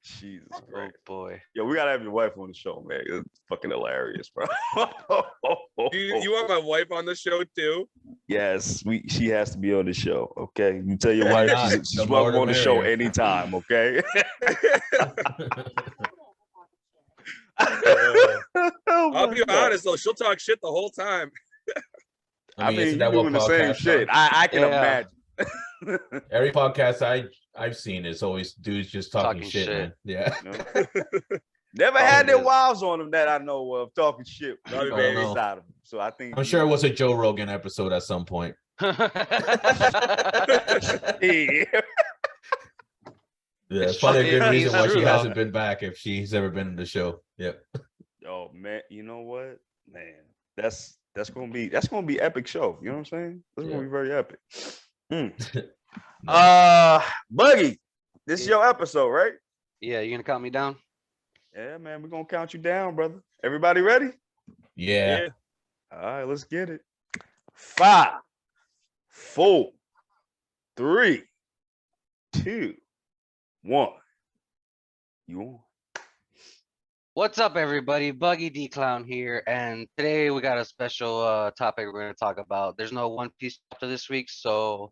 Jesus Oh Christ. boy. Yo, we gotta have your wife on the show, man. It's fucking hilarious, bro. You want my wife on the show too? Yes, she has to be on the show. Okay, you tell your Why wife not? she's The more welcome the on the show merrier. anytime. Okay. I'll be honest though, she'll talk shit the whole time. I mean, isn't you're that what doing the same podcasts shit. are? I can Yeah. imagine. Every podcast I've seen is always dudes just talking shit, man. Yeah. Never had their wives on them that I know of talking shit. Love you, Oh, baby. no. Inside of them. So I think I'm sure it was a Joe Rogan episode at some point. Yeah, it's probably a good reason why she hasn't been back if she's ever been in the show. Yep. Oh man, you know what? Man, that's gonna be epic show. You know what I'm saying? That's gonna be very epic. Buggy, this is your episode, right? Yeah, you gonna count me down? Yeah, man, we're gonna count you down, brother. Everybody ready? Yeah. All right, let's get it. 5, 4, 3, 2, 1. You on? What's up, everybody? Buggy D Clown here, and today we got a special topic we're going to talk about. There's no One Piece chapter this week, so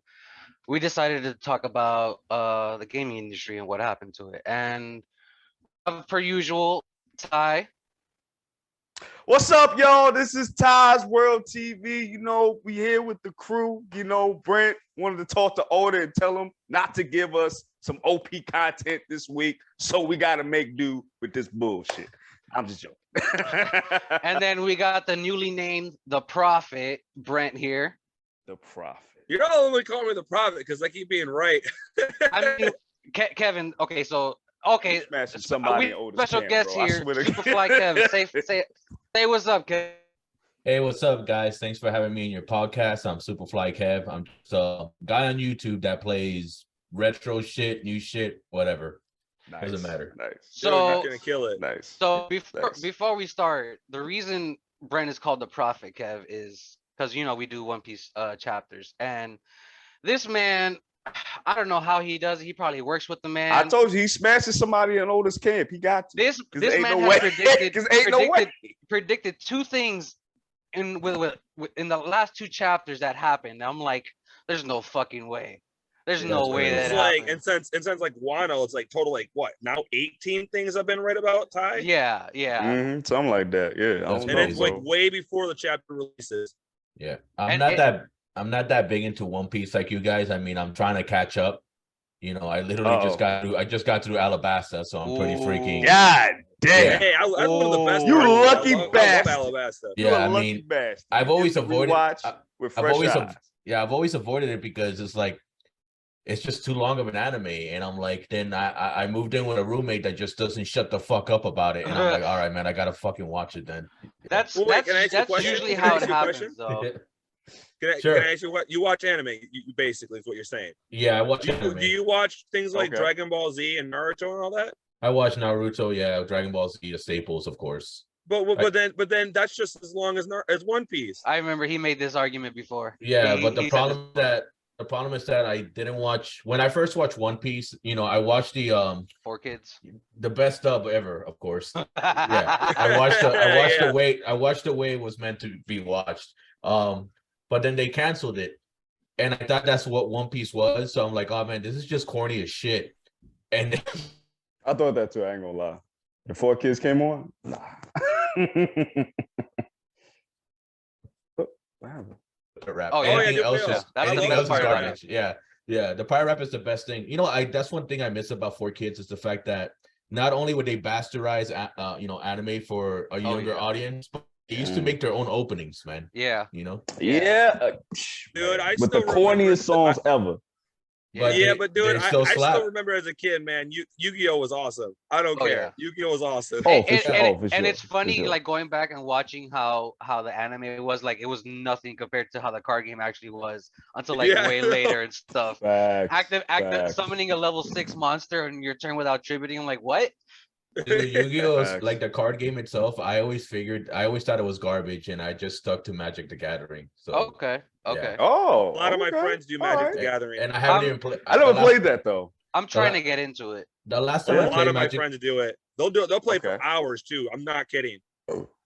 we decided to talk about the gaming industry and what happened to it. And per usual, Ty. What's up, y'all? This is tais.worldtv. You know, we here with the crew. You know, Brent wanted to talk to Odin and tell him not to give us some OP content this week, so we got to make do with this bullshit. I'm just joking. And then we got the newly named The Prophet, Brent here. The Prophet. You're not only calling me the prophet because I keep being right. I mean, Kevin, okay, so, Smashing somebody in Odin's special camp, guest bro. I here, swear to SupahFlyKev. Say what's up, Kev. Hey, what's up, guys? Thanks for having me in your podcast. I'm SupahFlyKev. I'm just a guy on YouTube that plays retro shit, new shit, whatever. Nice. Doesn't matter. Nice. Dude, So, not gonna kill it. Nice. So Nice. before we start, the reason Brent is called the Prophet, Kev, is because we do One Piece chapters, and this man, I don't know how he does it. He probably works with the man. I told you he smashes somebody in Otis camp. He got to. This ain't man no has way. predicted two things in the last two chapters that happened. I'm like, there's no fucking way. There's no way that It's it like, happened. and since like Wano, it's like total like what now 18 things I've been right about Ty. Yeah. Something like that. Yeah. I don't And know, it's like bro. way before the chapter releases. Yeah. I'm not that big into One Piece like you guys. I mean, I'm trying to catch up. You know, I literally just got through Alabasta, so I'm pretty freaking. God damn. Yeah. Hey, I one of the best. You parts. lucky I love bastard. Alabasta. Yeah, I mean, bastard. I've always avoided. with I've fresh always, eyes. I've always avoided it because it's like, it's just too long of an anime, and I'm like, then I moved in with a roommate that just doesn't shut the fuck up about it, and I'm like, all right, man, I gotta fucking watch it then. That's Well, wait, can I ask you a that's question? usually Can I how ask it you a happens, question? though. Can I ask you what you watch anime? You basically is what you're saying. Yeah, I watch Do anime. you watch things like Okay. Dragon Ball Z and Naruto and all that? I watch Naruto, yeah, Dragon Ball Z, the staples, of course. But then that's just as long as One Piece. I remember he made this argument before. Yeah, but he said the problem is that I didn't watch when I first watched One Piece. You know, I watched the 4 kids. the best dub ever, of course. Yeah, Yeah. I watched Yeah. the way it was meant to be watched. But then they canceled it, and I thought that's what One Piece was. So I'm like, oh man, this is just corny as shit. And I thought that too. I ain't gonna lie. The 4 kids came on. Nah. What happened? rap. Oh, yeah, Anything yeah, else yeah. is That's anything the else is pirate rap. garbage. Yeah. The pirate rap is the best thing. You know, that's one thing I miss about 4 Kids is the fact that not only would they bastardize anime for a younger audience, but they used to make their own openings, man. Yeah. You know? Yeah. Dude, I with the still remember corniest songs ever. But dude, I still slap. still remember as a kid, man. Yu-Gi-Oh was awesome. I don't Oh, care. yeah. Yu-Gi-Oh was awesome. Oh, for sure. And it's For funny, sure. like going back and watching how the anime was, like it was nothing compared to how the card game actually was until like Yeah. way later and stuff. Facts, Active facts. summoning a level 6 monster and your turn without tributing. I'm like, what? Dude, Yu-Gi-Oh is Facts. like the card game itself. I always thought it was garbage, and I just stuck to Magic the Gathering. So Okay. Yeah. Oh, A lot of my okay. friends do All Magic right. the Gathering. and I haven't even played. I never played that though. I'm trying to get into it. The last time A I lot played of my Magic, friends do it. They'll play Okay. for hours too. I'm not kidding.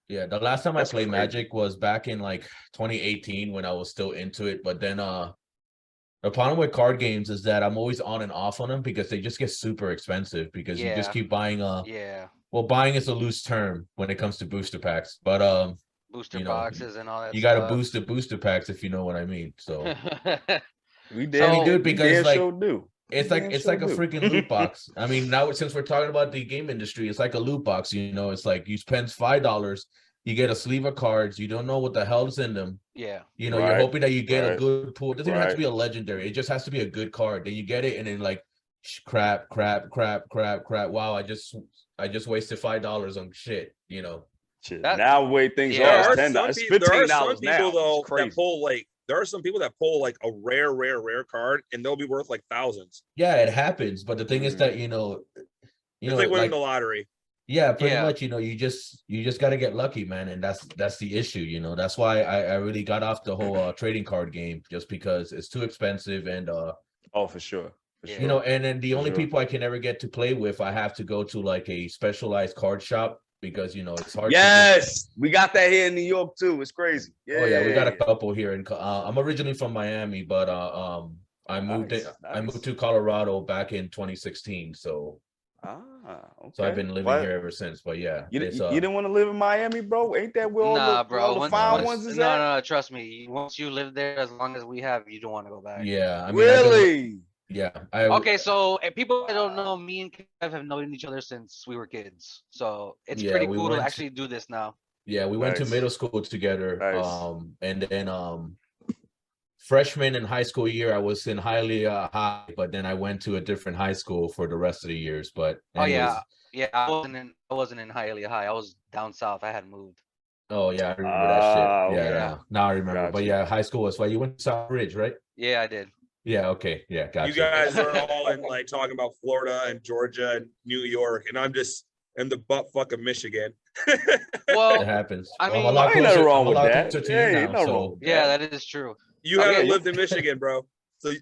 yeah, the last time That's I played crazy. Magic was back in like 2018 when I was still into it. But then the problem with card games is that I'm always on and off on them because they just get super expensive because you just Yeah. keep buying Yeah. well, buying is a loose term when it comes to booster packs. But Booster you know, boxes and all that you gotta stuff. boost the booster packs if you know what I mean. So We So- damn, dude, we because damn like sure do. it's We like damn it's sure like a do. freaking loot box. I mean, now since we're talking about the game industry, it's like a loot box. You know, it's like you spend $5, you get a sleeve of cards. You don't know what the hell's in them. yeah. You know, Right, you're hoping that you get a right, good pool. It doesn't even have to right. be a legendary. It just has to be a good card. Then you get it, and then like, crap. Wow, I just wasted $5 on shit. You know. Shit. That- Now the way things Yeah. are, There it's are $10. some It's people, there are some $15 now. people though It's crazy. that pull like. There are some people that pull like a rare card, and they'll be worth like thousands. Yeah, it happens. But the thing is that you know, It's like winning the lottery. yeah, pretty Yeah. much. You know, you just got to get lucky, man, and that's the issue. You know, that's why I really got off the whole trading card game just because it's too expensive and Oh, for sure. For Yeah. sure. you know, and then the For only sure. people I can ever get to play with, I have to go to like a specialized card shop because you know it's hard. Yes, we got that here in New York too. It's crazy. Oh yeah, we got a couple here, and I'm originally from Miami, but I moved Nice, I moved nice. to Colorado back in 2016, so Okay. I've been living What? here ever since. But yeah, You, it's, you didn't want to live in Miami, bro? Ain't that where all Nah, the, bro. all the Once, fine once- ones is no, at? no, trust me. Once you live there, as long as we have, you don't want to go back. yeah, I mean, I've been- Really? yeah, Okay, so people that don't know, me and Kev have known each other since we were kids. So it's Yeah, pretty we cool to went to- actually do this now. Yeah, we went to Nice. middle school together. Nice. And then freshman and high school year, I was in Hialeah High, but then I went to a different high school for the rest of the years. But Oh anyways, yeah, yeah. I wasn't in Hialeah High. I was down south. I had moved. oh yeah, I remember that shit. Ah, Yeah, okay. now I remember. But Gotcha. yeah, high school was why you went to South Ridge, right? Yeah, I did. Yeah, okay, yeah, gotcha. You guys are all in like talking about Florida and Georgia and New York, and I'm just in the butt fuck of Michigan. Well, It happens. I Well, I'm mean- a lot Ain't nothing closer. wrong I'm a with lot that. closer to Yeah, you ain't now. nothing wrong So with yeah, that is true. You Oh, haven't yeah, lived in Michigan, bro. So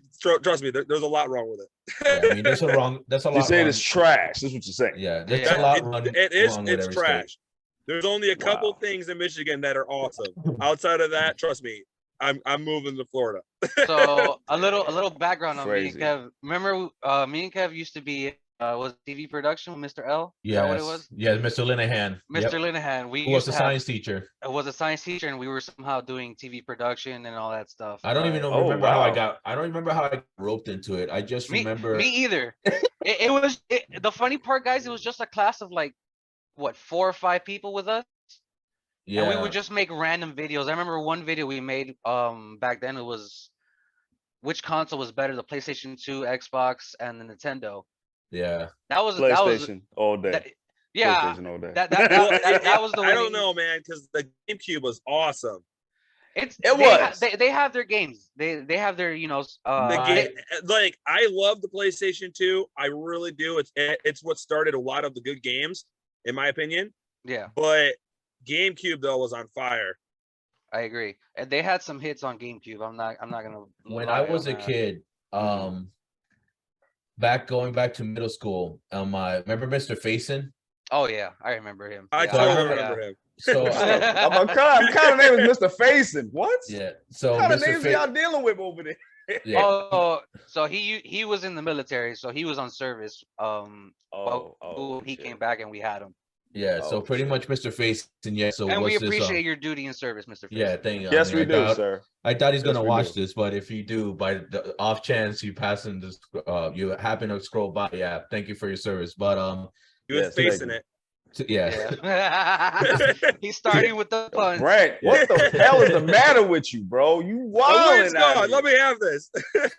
trust me, there's a lot wrong with it. yeah, I mean, there's a lot. You saying wrong. it's trash. That's what you're saying. Yeah, there's Yeah. a lot It- wrong. it is. wrong with It's every trash. state. There's only a couple Wow. things in Michigan that are awesome. Outside of that, trust me, I'm moving to Florida. So a little background on me and Crazy. Kev. Remember, me and Kev used to be was TV production with Mr. L. Is Yes, that what it was? yeah, Mr. Linehan. Mr. Yep. Linehan. We Who was used a to have, science teacher. was a science teacher, and we were somehow doing TV production and all that stuff. I don't even know, Oh, remember how I wow. got. I don't remember how I got roped into it. I just remember. Me either. it was the funny part, guys. It was just a class of like, what, 4 or 5 people with us, Yeah, and we would just make random videos. I remember one video we made back then. It was which console was better, the PlayStation 2, Xbox, and the Nintendo. yeah. That was PlayStation all day. that, yeah. PlayStation all day. That was the way I don't know, man, because the GameCube was awesome. It was. They have their games. They have their The game, like I love the PlayStation 2. I really do. It's what started a lot of the good games, in my opinion. yeah, But GameCube though was on fire. I agree. And they had some hits on GameCube. I'm not gonna. When lie I was on a that. kid, going back to middle school, remember Mr. Faison? Oh yeah, I remember him. I Yeah, totally remember remember him. So I'm kind of name is Mr. Facing. What? yeah, so What kind of Mr. names y'all dealing with over there? Yeah, Oh, so he was in the military, so he was on service. He shit. came back and we had him. yeah. So Oh, pretty shit. much Mr. Faison. Yeah. So And we what's this, appreciate your duty and service, Mr. Yeah, Faison. thank you. Yes, we I do, doubt- sir. I thought he's Yes, gonna we watch do. this, but if you do, by the off chance you pass him this, you happen to scroll by, yeah, thank you for your service. But He was Yes, thank facing you. it. yeah, Yeah. He's starting with the punch. Brent, what the hell is the matter with you, bro? You Oh, where's wilding out gone? here. Let me have this.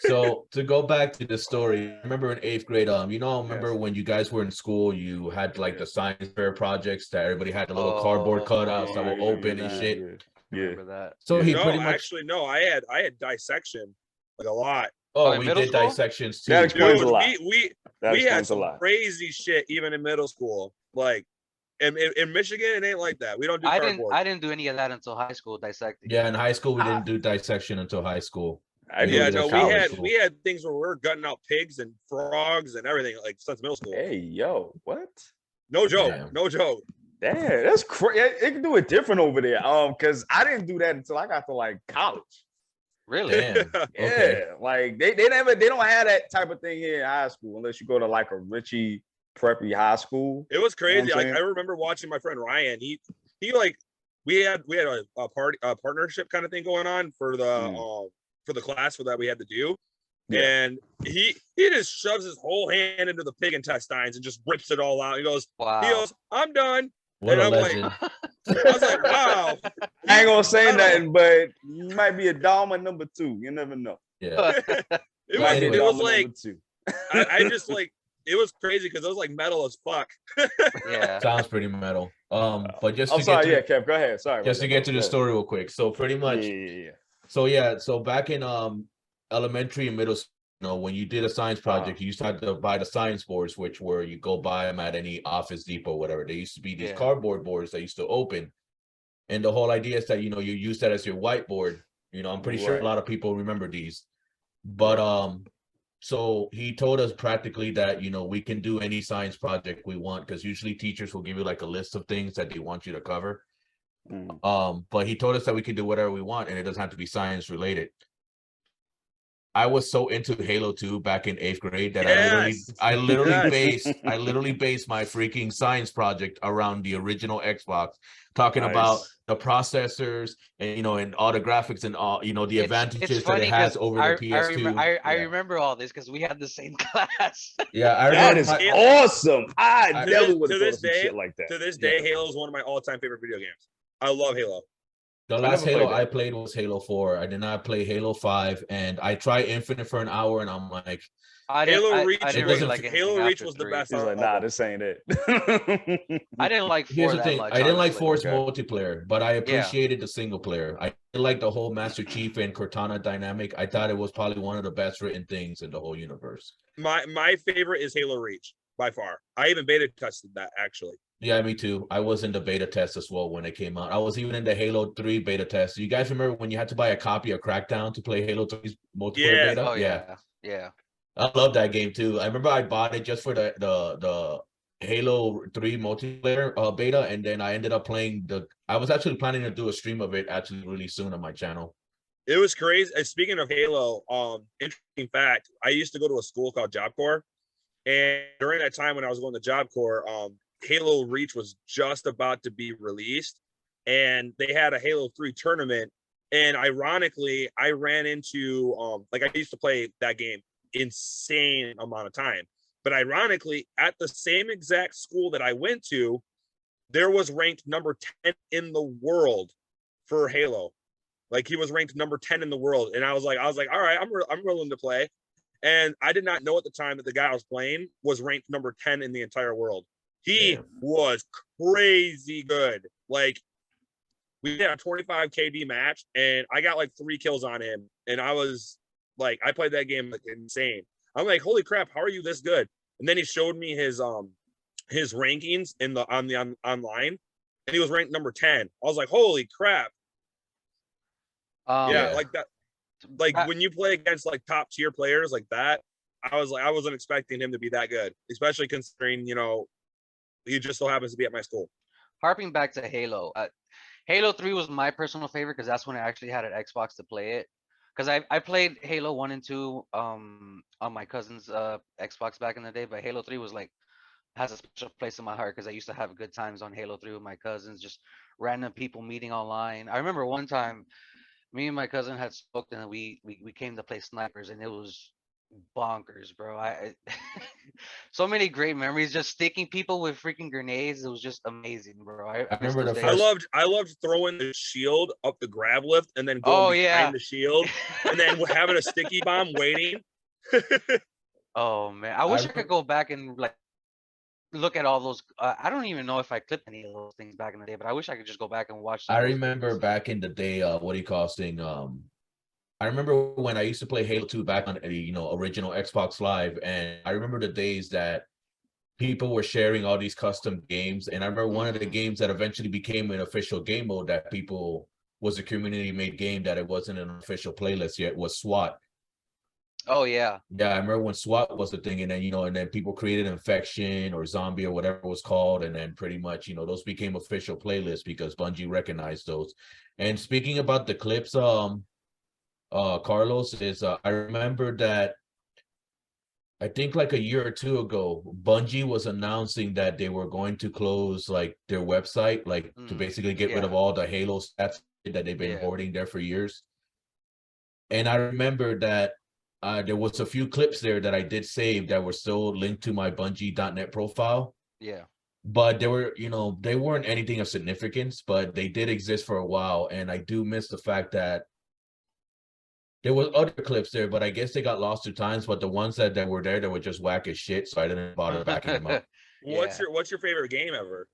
So to go back to the story, I remember in 8th grade, remember when you guys were in school, you had like the science fair projects that everybody had the little cardboard cutouts that were open and shit. Yeah. Remember that? So he no, pretty much, actually, no. I had dissection like a lot. Oh, oh, in we middle did school? dissections too. That explains Dude, a lot. That we had explains a some lot. crazy shit even in middle school. Like in Michigan, it ain't like that. We don't do cardboard. I didn't do any of that until high school dissecting. Yeah, in high school we didn't do dissection until high school. I Yeah, do Yeah, it no, in we college. had we had things where we were gutting out pigs and frogs and everything like since middle school. Hey, yo, what? No joke, Damn. no joke. Damn, that's crazy. It can do it different over there. Because I didn't do that until I got to like college. Really? Damn. Yeah, Okay. like they don't have that type of thing here in high school unless you go to like a Richie preppy high school. It was You know crazy. what I'm Like I saying? remember watching my friend Ryan. He like we had a partnership kind of thing going on for the class for that we had to do. Yeah. And he just shoves his whole hand into the pig intestines and just rips it all out. He goes, Wow. I'm done. What And a I'm like- legend. I was like, wow. I ain't gonna say I don't nothing, but you might be a Dharma number 2. You never know. Yeah. It Might was be it a was Dharma like number 2. I just like it was crazy because it was like metal as fuck. Yeah. Sounds pretty metal. But just I'm to sorry, get to, Kev, go ahead. Sorry. just to get to the story real quick. So pretty much, Yeah. so back in elementary and middle school, when you did a science project, you used to have to buy the science boards, which were you go buy them at any Office Depot, whatever. They used to be these Yeah. cardboard boards that used to open. And the whole idea is that you use that as your whiteboard. I'm pretty sure a Right. lot of people remember these. But so he told us practically that we can do any science project we want, because usually teachers will give you like a list of things that they want you to cover. But he told us that we can do whatever we want and it doesn't have to be science related. I was so into Halo 2 back in 8th grade that Yes. I literally Yes. based my freaking science project around the original Xbox, talking about Nice. the processors and and all the graphics and all the advantages that it has over the PS2. I remember all this because we had the same class. Yeah, I That remember is my- awesome. I To never this- would to have thought this of some day- shit like that. To this day, Halo is one of my all-time favorite video games. I love Halo. The I last never Halo played I that. played was Halo 4. I did not play Halo 5, and I tried Infinite for an hour, and I'm like, Halo Reach I didn't was- really like Halo anything Reach after was the 3. best. He's like, nah, this ain't it. I didn't like 4 here's the that thing. much. I didn't like honestly. 4's multiplayer, but I appreciated the single player. I like the whole Master Chief and Cortana dynamic. I thought it was probably one of the best written things in the whole universe. My favorite is Halo Reach by far. I even beta tested that actually. Yeah, me too. I was in the beta test as well when it came out. I was even in the Halo 3 beta test. You guys remember when you had to buy a copy of Crackdown to play Halo 3's multiplayer Yeah. beta? Oh yeah. I love that game too. I remember I bought it just for the Halo 3 multiplayer beta, and then I ended up playing I was actually planning to do a stream of it actually really soon on my channel. It was crazy. Speaking of Halo, interesting fact, I used to go to a school called Job Corps, and during that time when I was going to Job Corps, Halo Reach was just about to be released, and they had a Halo 3 tournament. And ironically, I ran into like I used to play that game insane amount of time. But ironically, at the same exact school that I went to, there was ranked number 10 in the world for Halo. Like he was ranked number 10 in the world. And I was like, all right, I'm willing to play. And I did not know at the time that the guy I was playing was ranked number 10 in the entire world. He was crazy good. Like we had a 25 KD match and I got like 3 kills on him. And I was like, I played that game like insane. I'm like, holy crap, how are you this good? And then he showed me his rankings online, and he was ranked number 10. I was like, holy crap. Yeah. Like that. Like when you play against like top tier players like that, I wasn't expecting him to be that good, especially considering, he just so happens to be at my school. Harping back to Halo, Halo 3 was my personal favorite because that's when I actually had an Xbox to play it. Because I played Halo 1 and 2 on my cousin's Xbox back in the day, but Halo 3 was like has a special place in my heart because I used to have good times on Halo 3 with my cousins, just random people meeting online. I remember one time me and my cousin had spoken and we came to play snipers and it was bonkers, bro. I so many great memories, just sticking people with freaking grenades. It was just amazing, bro. I remember the those I days. loved throwing the shield up the grab lift and then going behind the shield and then having a sticky bomb waiting. Oh man, I wish I could go back and like look at all those. I don't even know if I clipped any of those things back in the day, but I wish I could just go back and watch. I remember back in the day, I remember when I used to play Halo 2 back on original Xbox Live, and I remember the days that people were sharing all these custom games. And I remember one of the games that eventually became an official game mode that people was a community made game that it wasn't an official playlist yet was SWAT. Oh yeah. Yeah, I remember when SWAT was the thing, and then and then people created Infection or Zombie or whatever it was called, and then pretty much those became official playlists because Bungie recognized those. And speaking about the clips, Carlos, is I remember that I think like a year or two ago, Bungie was announcing that they were going to close like their website, like to basically get rid of all the Halo stats that they've been hoarding there for years. And I remember that there was a few clips there that I did save that were still linked to my Bungie.net profile. Yeah. But they were, they weren't anything of significance, but they did exist for a while. And I do miss the fact that there was other clips there, but I guess they got lost 2 times. But the ones that were there, they were just whack as shit, so I didn't bother backing them up. What's your favorite game ever?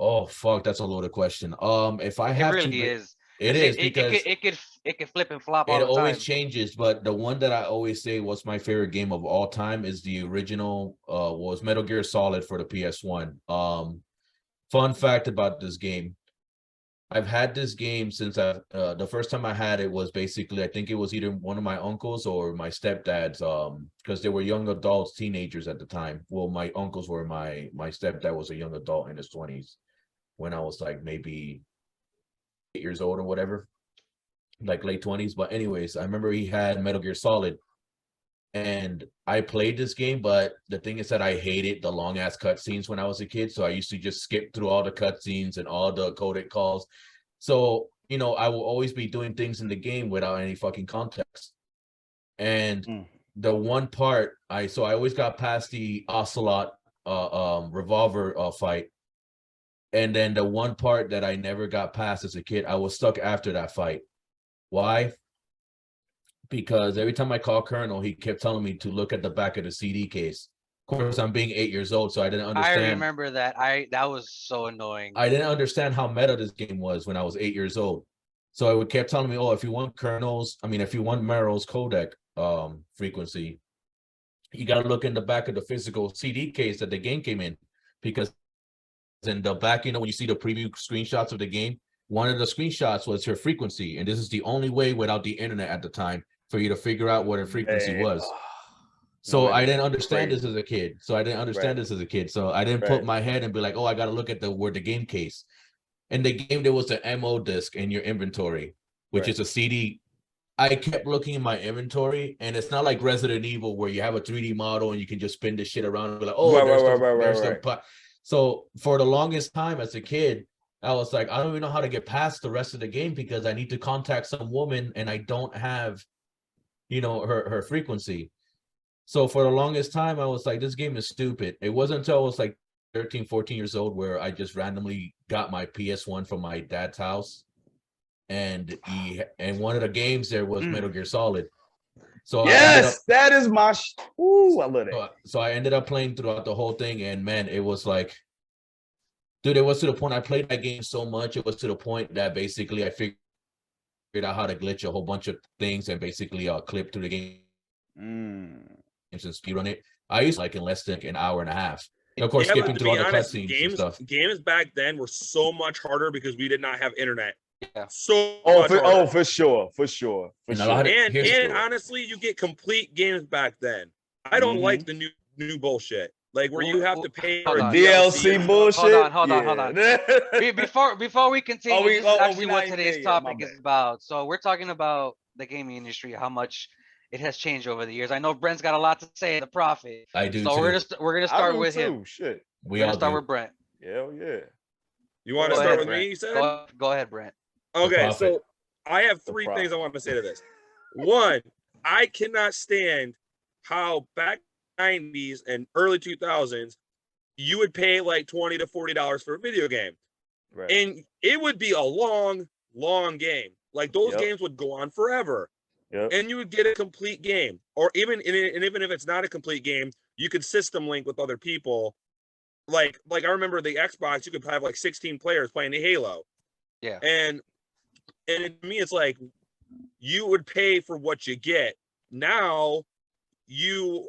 Oh fuck, that's a loaded question. If I have it really to, is. it is because it could flip and flop all it the always time. changes. But the one that I always say was my favorite game of all time is the original. Was Metal Gear Solid for the PS1. Fun fact about this game. I've had this game since the first time I had it was basically, I think it was either one of my uncles or my stepdad's, because they were young adults, teenagers at the time. Well, my uncles were my stepdad was a young adult in his 20s when I was like maybe 8 years old or whatever, like late 20s. But anyways, I remember he had Metal Gear Solid. And I played this game, but the thing is that I hated the long ass cutscenes when I was a kid. So I used to just skip through all the cutscenes and all the codec calls. So, I will always be doing things in the game without any fucking context. And the one part I always got past the Ocelot revolver fight. And then the one part that I never got past as a kid, I was stuck after that fight. Why? Because every time I called Colonel, he kept telling me to look at the back of the CD case. Of course, I'm being 8 years old, so I didn't understand. I remember that. That was so annoying. I didn't understand how meta this game was when I was 8 years old. So it would kept telling me, oh, if you want Meryl's codec frequency, you got to look in the back of the physical CD case that the game came in. Because in the back, when you see the preview screenshots of the game, one of the screenshots was her frequency. And this is the only way without the internet at the time for you to figure out what her frequency was. So I didn't understand this as a kid. So I didn't put my head and be like, oh, I got to look at the game case. In the game, there was an MO disc in your inventory, which is a CD. I kept looking in my inventory, and it's not like Resident Evil where you have a 3D model and you can just spin this shit around and be like, oh, there's So for the longest time as a kid, I was like, I don't even know how to get past the rest of the game because I need to contact some woman and I don't have, her frequency. So for the longest time, I was like, this game is stupid. It wasn't until I was like 13, 14 years old where I just randomly got my PS1 from my dad's house. And one of the games there was Metal Gear Solid. So that is my ooh, I love that. So I ended up playing throughout the whole thing, and man, it was like, dude, it was to the point I played that game so much. It was to the point that basically I figured out how to glitch a whole bunch of things and basically clip through the game and speedrun it. I used to in less than an hour and a half. And of course, skipping through all the cutscenes and stuff. Games back then were so much harder because we did not have internet. Yeah. For sure. And honestly, you get complete games back then. I don't like the new bullshit. Like where you have to pay for DLC bullshit. Hold on. Before we continue, this is actually what today's topic is about. So we're talking about the gaming industry, how much it has changed over the years. I know Brent's got a lot to say. The Prophet. I do. So too. we're gonna start with him. Shit. We're gonna start with Brent. Hell yeah. You want to start with me? You said. Go ahead, Brent. Okay, so I have 3 things I want to say to this. One, I cannot stand how back in the 90s and early 2000s, you would pay like $20 to $40 for a video game. Right. And it would be a long game. Like those games would go on forever. Yep. And you would get a complete game. Or even if it's not a complete game, you could system link with other people. Like I remember the Xbox, you could have like 16 players playing the Halo. Yeah. And to me, it's like you would pay for what you get. Now you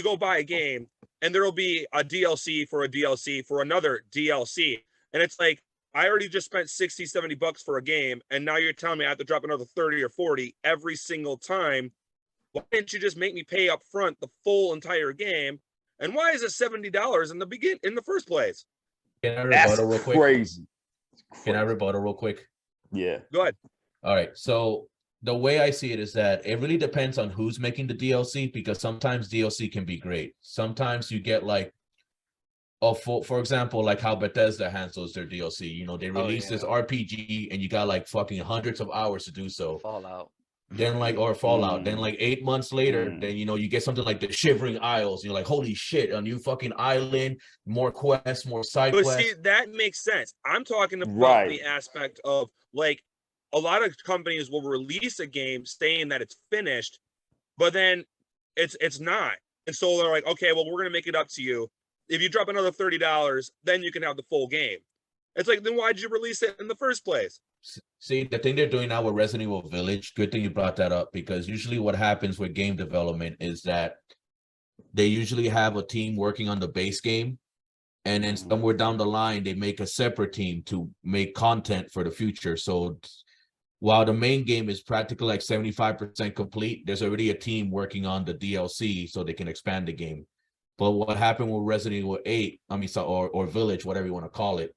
go buy a game and there'll be a DLC for a DLC for another DLC. And it's like, I already just spent 60, 70 bucks for a game, and now you're telling me I have to drop another 30 or 40 every single time. Why didn't you just make me pay up front the full entire game? And why is it $70 in the first place? Can I That's rebuttal real quick? crazy. Can I rebuttal real quick? Yeah. Go ahead. All right. So the way I see it is that it really depends on who's making the DLC, because sometimes DLC can be great. Sometimes you get like, for example, like how Bethesda handles their DLC. You know, they release this RPG and you got like fucking hundreds of hours to do so. Fallout. Then like, or Fallout. Then like 8 months later, then you know, you get something like the Shivering Isles. You're like, holy shit, a new fucking island, more quests, more side But quests. see, that makes sense. I'm talking about the aspect of like a lot of companies will release a game saying that it's finished, but then it's not. And so they're like, okay, well, we're gonna make it up to you. If you drop another $30, then you can have the full game. It's like, then why'd you release it in the first place? See, the thing they're doing now with Resident Evil Village, good thing you brought that up, because usually what happens with game development is that they usually have a team working on the base game, and then somewhere down the line, they make a separate team to make content for the future. So while the main game is practically like 75% complete, there's already a team working on the DLC so they can expand the game. But what happened with Resident Evil 8, or Village, whatever you want to call it,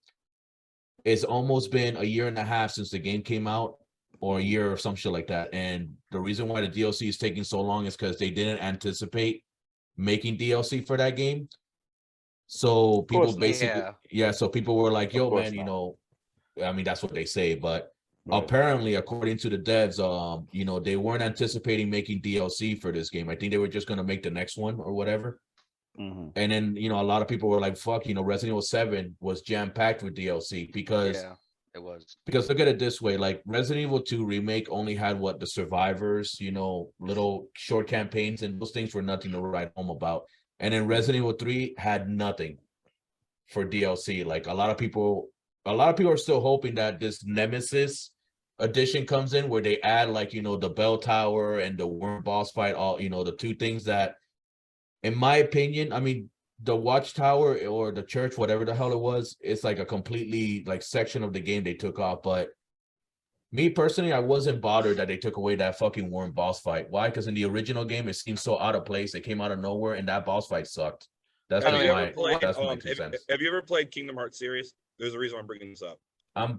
it's almost been a year and a half since the game came out, or a year or some shit like that. And the reason why the DLC is taking so long is because they didn't anticipate making DLC for that game. So people basically, so people were like, yo, man, you know, I mean, that's what they say, but apparently, according to the devs, you know, they weren't anticipating making DLC for this game. I think they were just going to make the next one or whatever. And then, you know, a lot of people were like, fuck, you know, Resident Evil 7 was jam-packed with DLC because it was. Because look at it this way, like Resident Evil 2 remake only had what, the survivors, you know, little short campaigns, and those things were nothing to write home about. And then Resident Evil 3 had nothing for DLC. Like a lot of people are still hoping that this Nemesis edition comes in, where they add, like, you know, the bell tower and the worm boss fight, all, you know, the two things that, in my opinion, I mean, the watchtower or the church, whatever the hell it was, it's like a completely like section of the game they took off. But me personally, I wasn't bothered that they took away that fucking worm boss fight. Why? Because in the original game, it seemed so out of place. It came out of nowhere, and that boss fight sucked. That's my 2 cents. Have you ever played Kingdom Hearts series? There's a reason I'm bringing this up.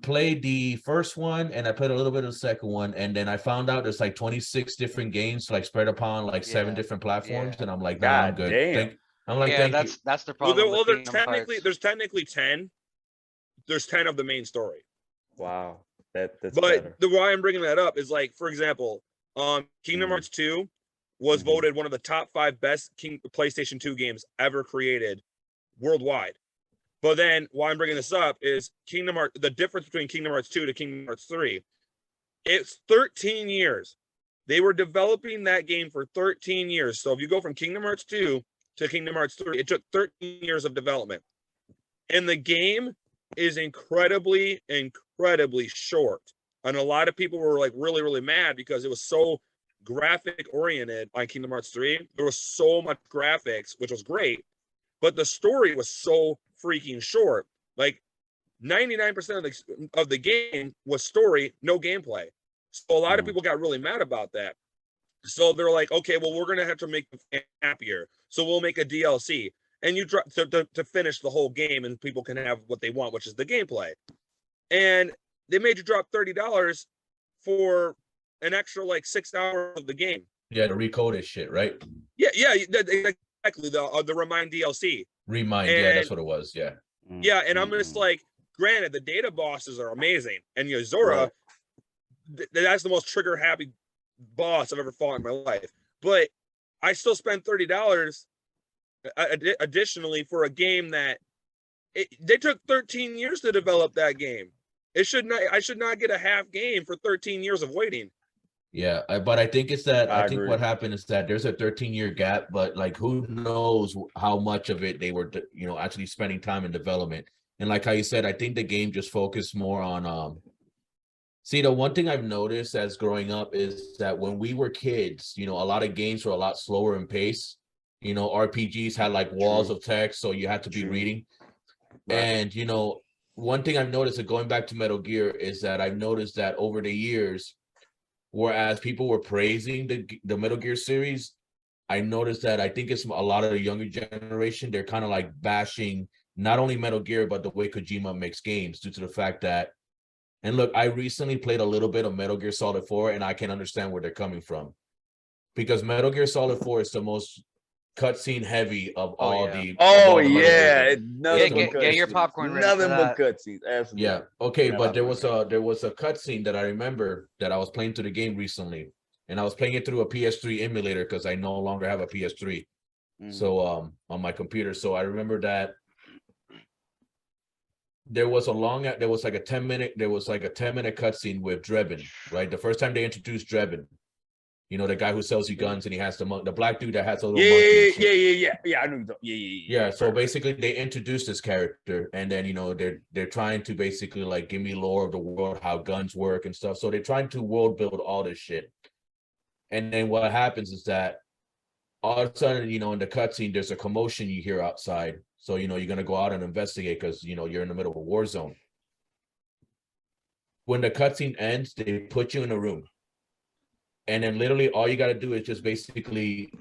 Played the first one, and I played a little bit of the second one, and then I found out there's like 26 different games, like spread upon like 7 different platforms, and I'm like, nah, I'm good. That's the problem. Well, there's technically 10. There's 10 of the main story. Wow, that's but better. The why I'm bringing that up is, like, for example, Kingdom Hearts 2 was voted one of the top 5 best PlayStation 2 games ever created worldwide. But then why I'm bringing this up is Kingdom Hearts, the difference between Kingdom Hearts 2 to Kingdom Hearts 3, it's 13 years. They were developing that game for 13 years. So if you go from Kingdom Hearts 2 to Kingdom Hearts 3, it took 13 years of development. And the game is incredibly, incredibly short. And a lot of people were like really, really mad because it was so graphic oriented on Kingdom Hearts 3. There was so much graphics, which was great, but the story was so freaking short. Like 99% of the game was story, no gameplay. So a lot of people got really mad about that. So they're like, okay, well, we're gonna have to make them happier. So we'll make a DLC, and you drop to finish the whole game, and people can have what they want, which is the gameplay. And they made you drop $30 for an extra like 6 hours of the game. Yeah, to recode this shit, right? Yeah, exactly. The Remind DLC. Remind, yeah, that's what it was. Yeah. Yeah, and I'm just like, granted, the data bosses are amazing, and Yozora, that's the most trigger happy boss I've ever fought in my life. But I still spent $30 additionally for a game that they took 13 years to develop that game. I should not get a half game for 13 years of waiting. Yeah, but I think it's that I think what happened is that there's a 13-year gap, but like who knows how much of it they were, you know, actually spending time in development. And like how you said, I think the game just focused more on see, the one thing I've noticed as growing up is that when we were kids, you know, a lot of games were a lot slower in pace. You know, RPGs had like walls of text, so you had to be reading. And, you know, one thing I've noticed, going back to Metal Gear, is that I've noticed that over the years, whereas people were praising the Metal Gear series, I noticed that I think it's a lot of the younger generation, they're kind of like bashing not only Metal Gear, but the way Kojima makes games, due to the fact that, and look, I recently played a little bit of Metal Gear Solid 4, and I can understand where they're coming from. Because Metal Gear Solid 4 is the most cutscene heavy of all the. Oh of all the Metal Gear games. nothing Get your popcorn ready. Nothing but cutscenes. Absolutely. Yeah. Okay, but there was a cutscene that I remember that I was playing through the game recently, and I was playing it through a PS3 emulator because I no longer have a PS3. So on my computer. So I remember that there was like a 10-minute cutscene with Drebin, right? The first time they introduced Drebin. You know, the guy who sells you guns, and he has the black dude that has a little monkey. Yeah. I know. Yeah. So basically, they introduced this character, and then they're trying to basically like give me lore of the world, how guns work and stuff. So they're trying to world build all this shit. And then what happens is that all of a sudden, in the cutscene, there's a commotion you hear outside. So you're gonna go out and investigate because you're in the middle of a war zone. When the cutscene ends, they put you in a room. And then literally all you got to do is just basically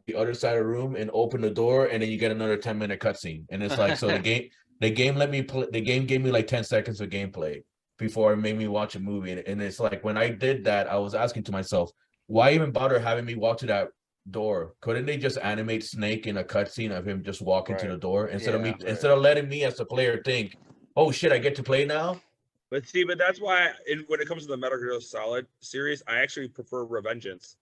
the other side of the room and open the door, and then you get another 10-minute cutscene. And it's like, so the game let me play, the game gave me like 10 seconds of gameplay before it made me watch a movie. And it's like, when I did that, I was asking to myself, why even bother having me walk to that door? Couldn't they just animate Snake in a cutscene of him just walking to the door instead of letting me as the player think, oh shit, I get to play now? But that's why when it comes to the Metal Gear Solid series, I actually prefer Revengeance,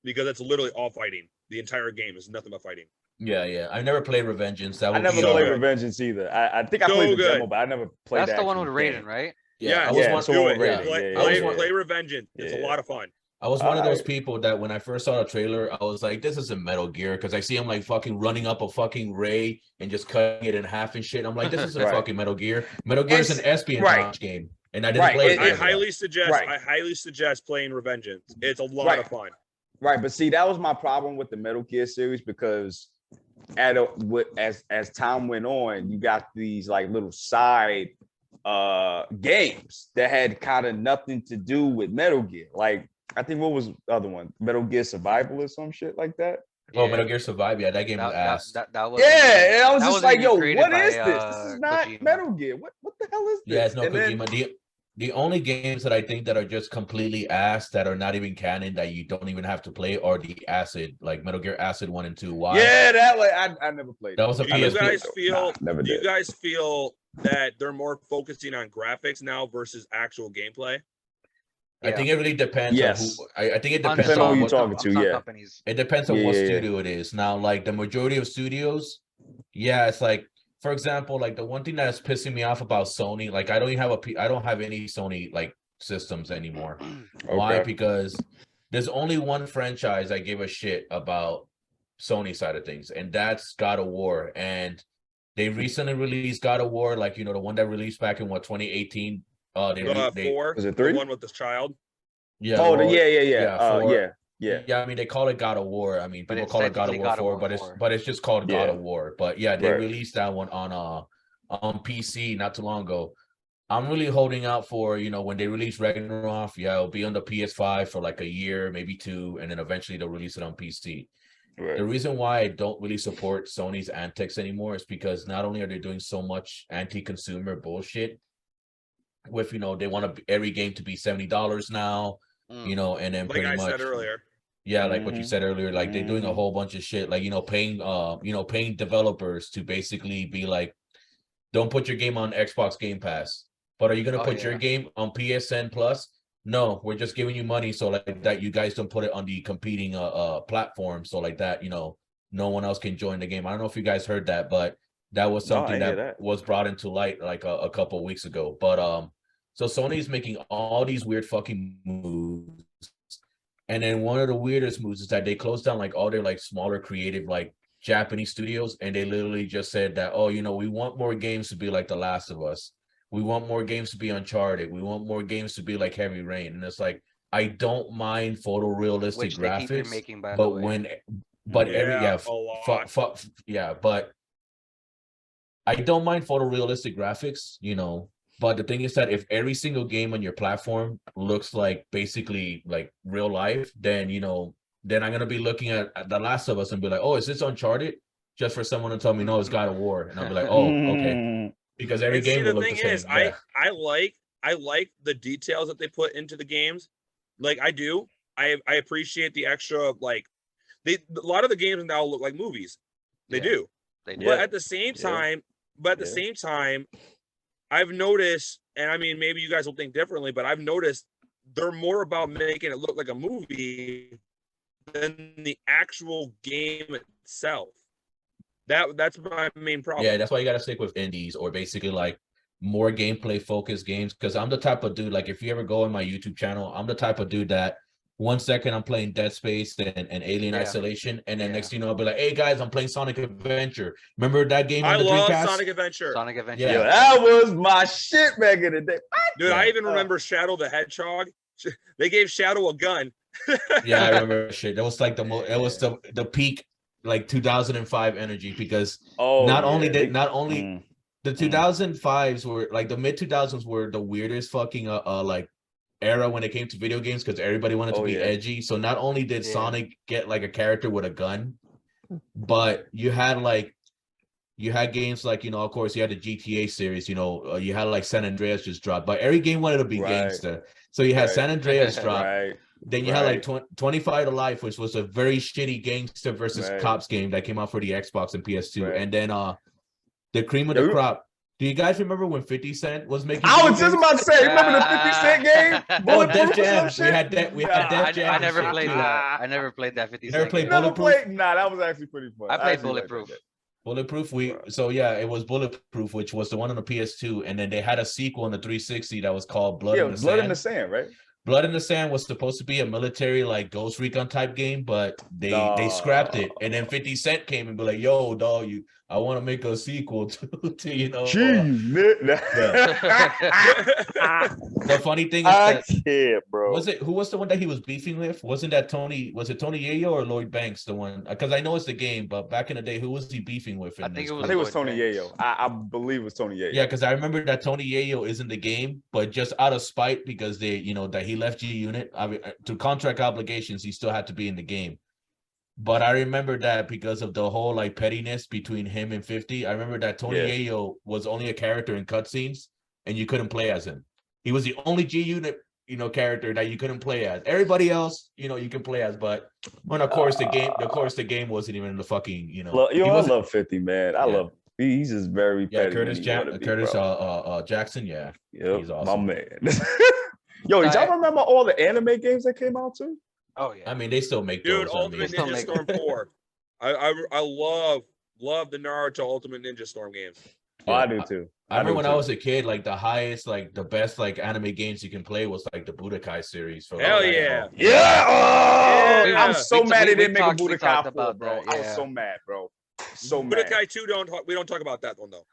because it's literally all fighting. The entire game is nothing but fighting. Yeah. I never played Revengeance. I never played Revengeance either. I think I played the demo, but I never played. That's the one with Raiden, right? Yeah, do it. Play Revengeance. It's a lot of fun. I was one of those people that when I first saw the trailer, I was like, this isn't Metal Gear, because I see him like fucking running up a fucking ray and just cutting it in half and shit. I'm like, this isn't fucking Metal Gear. Metal Gear is an espionage game. And I didn't play it. I highly suggest playing Revengeance. It's a lot of fun. Right, but see, that was my problem with the Metal Gear series, because as time went on, you got these like little side games that had kind of nothing to do with Metal Gear. Like, I think what was the other one? Metal Gear Survival or some shit like that. Oh, Metal Gear Survive. Yeah, that game was ass. That was, and I was just like, yo, what is this? This is not Kojima. Metal Gear. What the hell is this? Yeah, it's no Kojima. The only games that I think that are just completely ass, that are not even canon, that you don't even have to play, are the Acid, like Metal Gear Acid 1 and 2. Why? Yeah, that way I never played. That was a PSP. Do you guys feel that they're more focusing on graphics now versus actual gameplay? I think it really depends. Yes. I think it depends on who you're talking to. Yeah. Companies. It depends on what studio it is. Now, like the majority of studios, it's like, for example, like the one thing that's pissing me off about Sony, like I don't have any Sony like systems anymore. Okay. Why? Because there's only one franchise I give a shit about Sony side of things, and that's God of War. And they recently released God of War, like the one that released back in 2018. 4. Was it 3? The one with this child. Yeah. Oh, yeah. I mean, they call it God of War. I mean, people call it God of War 4, but it's just called God of War. But yeah, they released that one on PC not too long ago. I'm really holding out for, when they release Ragnarok, it'll be on the PS5 for like a year, maybe 2, and then eventually they'll release it on PC. Right. The reason why I don't really support Sony's antics anymore is because not only are they doing so much anti-consumer bullshit with, they want every game to be $70 now, and then like pretty I much said earlier. Yeah, like what you said earlier, like they're doing a whole bunch of shit, like paying developers to basically be like, don't put your game on Xbox Game Pass, but are you gonna put your game on PSN Plus? No, we're just giving you money so like that you guys don't put it on the competing platform, so like that no one else can join the game. I don't know if you guys heard that, but that was something that was brought into light like a couple of weeks ago. But so Sony's making all these weird fucking moves. And then one of the weirdest moves is that they closed down like all their like smaller creative like Japanese studios, and they literally just said that, we want more games to be like The Last of Us. We want more games to be Uncharted. We want more games to be like Heavy Rain. And it's like, I don't mind photorealistic graphics, but I don't mind photorealistic graphics, But the thing is that if every single game on your platform looks like basically like real life, then then I'm gonna be looking at The Last of Us and be like, oh, is this Uncharted? Just for someone to tell me no, it's God of War, and I'll be like, oh, okay, because every And see, game will the look thing the same. is, Yeah. I like the details that they put into the games. Like I do. I appreciate the extra, like a lot of the games now look like movies. They do. They do. But at the same time, I've noticed, and I mean, maybe you guys will think differently, but I've noticed they're more about making it look like a movie than the actual game itself. That's my main problem. Yeah, that's why you gotta stick with indies or basically like more gameplay focused games. Because I'm the type of dude, like if you ever go on my YouTube channel, I'm the type of dude that 1 second I'm playing Dead Space and Alien Isolation, and then next thing you know, I'll be like, hey guys, I'm playing Sonic Adventure. Remember that game on the Dreamcast? I love Sonic Adventure. Sonic Adventure. Yeah. Yo, that was my shit back in the day. Dude, Yeah. I even remember Shadow the Hedgehog. They gave Shadow a gun. Yeah, I remember shit. That was like it was the peak like 2005 energy, because not only the 2005s were like the mid 2000s were the weirdest fucking like era when it came to video games, because everybody wanted to be edgy. So not only did Sonic get like a character with a gun, but you had games like, of course you had the GTA series, you had like San Andreas just dropped, but every game wanted to be gangster. So you had San Andreas drop. Then you had like 25 to Life, which was a very shitty gangster versus cops game that came out for the Xbox and PS2. And then the cream of the crop. Do you guys remember when 50 Cent was making? I was just about to say, remember the 50 Cent game? Def Jam. We had Def Jam. I never played that. I never played that 50 Cent. Never played game. Bulletproof? Nah, that was actually pretty fun. I played Bulletproof. Bulletproof. It was Bulletproof, which was the one on the PS2, and then they had a sequel on the 360 that was called Blood in the Sand. Blood in the Sand, right? Blood in the Sand was supposed to be a military like Ghost Recon type game, but they scrapped it. And then 50 Cent came and be like, "Yo, dog, I want to make a sequel to The funny thing is I can't, bro. Who was the one that he was beefing with? Wasn't that Tony? Was it Tony Yayo or Lloyd Banks? The one, because I know it's the game, but back in the day, who was he beefing with? I think it was Tony Yayo. I believe it was Tony Yayo. Yeah, because I remember that Tony Yayo is in the game, but just out of spite, because they, that he left G Unit, to contract obligations, he still had to be in the game. But I remember that because of the whole like pettiness between him and 50, I remember that Tony Yayo was only a character in cutscenes, and you couldn't play as him. He was the only G Unit, character that you couldn't play as. Everybody else, you can play as, but when of course the game wasn't even in the fucking, I love 50, man. I love. He's just very petty. Curtis Jackson, yeah, yep, he's awesome. My man. Yo, did y'all remember all the anime games that came out too? Oh yeah. I mean, they still make those. Dude, Ultimate Ninja Storm 4. I love the Naruto Ultimate Ninja Storm games. Oh, I do too. I remember when I was a kid, like the highest, like the best, like anime games you can play was like the Budokai series. Hell yeah! Yeah! I'm so mad they didn't make a Budokai 4, bro. Yeah. I was so mad, bro. So mad. Budokai 2 we don't talk about that one though.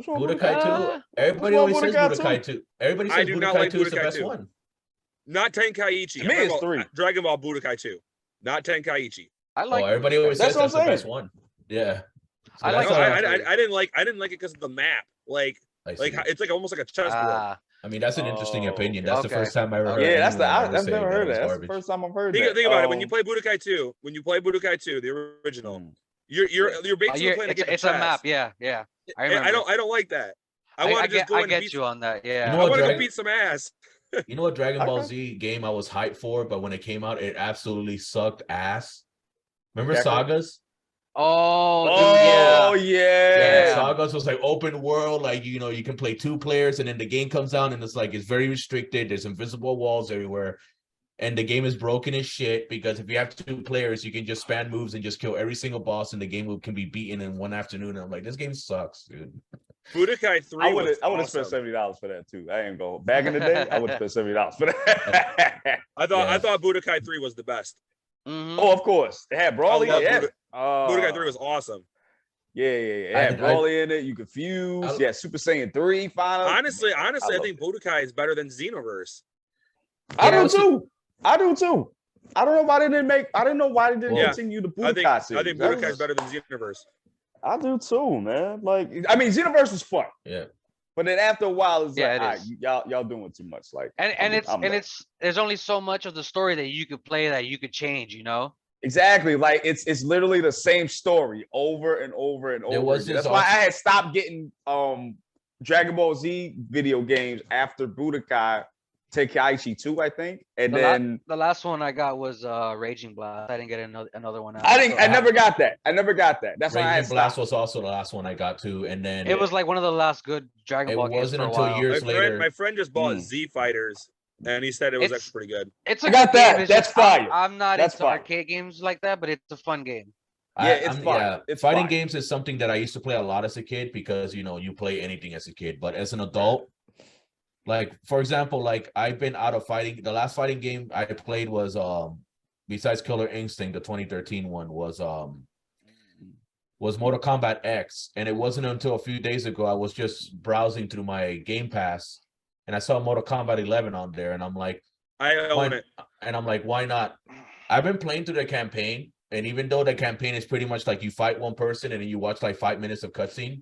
Budokai 2. Everybody always says Budokai 2. Everybody says Budokai 2 is the best one. Not Tenkaichi. To me, it's 3. Dragon Ball Budokai 2. Not Tenkaichi. I like. Everybody always says that's the best one. Yeah. So I didn't like it because of the map. Like it's like almost like a chessboard. I mean, that's an interesting opinion. That's the first time I ever heard. Yeah, I've never heard that. That's the first time I've heard that. Think about it. When you play Budokai 2, the original, you're basically playing a game of chess. It's a map. Yeah. I remember. I don't like that. I get you on that. Yeah. I want to go beat some ass. You know what Dragon Ball Z game I was hyped for, but when it came out, it absolutely sucked ass. Remember Sagas? Oh, yeah. Sagas was like open world, like you can play 2 players, and then the game comes out and it's very restricted. There's invisible walls everywhere, and the game is broken as shit because if you have 2 players, you can just spam moves and just kill every single boss, and the game can be beaten in one afternoon. And I'm like, this game sucks, dude. Budokai 3. I would have spent $70 for that too. I ain't go back in the day. I would have spent $70 for that. I thought Budokai 3 was the best. Mm-hmm. Oh, of course. It had Brawly. Budokai 3 was awesome. Yeah. It had Brawly in it. You could fuse. Super Saiyan 3 finally. Honestly, I think Budokai is better than Xenoverse. I do too. I don't know why they didn't continue the Budokai series. I think Budokai is better than Xenoverse. I do too, man. Like, I mean, Xenoverse was fun. Yeah. But then after a while, it's Yeah, like, it all right, is. y'all doing too much. Like, And I'm done. it's there's only so much of the story that you could play that you could change, you know? Exactly. Like it's literally the same story over and over and There over was again. this That's why also- I had stopped getting Dragon Ball Z video games after Budokai Tenkaichi 2, I think. And then The last one I got was Raging Blast. I didn't get another one out. I never got that. I never got that. That's why I had Raging Blast stopped. was also the last one I got to, and then It was like one of the last good Dragon it Ball games wasn't for a until while. years later. My friend just bought Mm. Z Fighters, and he said it was It's- actually pretty good. It's a I got good game. that. It's That's just, I'm- fire. I'm not That's into fire. arcade games like that, but it's a fun game. Yeah, it's fine. It's fighting fine. games is something that I used to play a lot as a kid because you play anything as a kid, but as an adult, like for example, like I've been out of fighting. The last fighting game I played was besides Killer Instinct, the 2013 one was Mortal Kombat X, and it wasn't until a few days ago I was just browsing through my Game Pass and I saw Mortal Kombat 11 on there, and I'm like, I own it. and I'm like, why not? I've been playing through the campaign, and even though the campaign is pretty much like you fight one person and then you watch like 5 minutes of cutscene,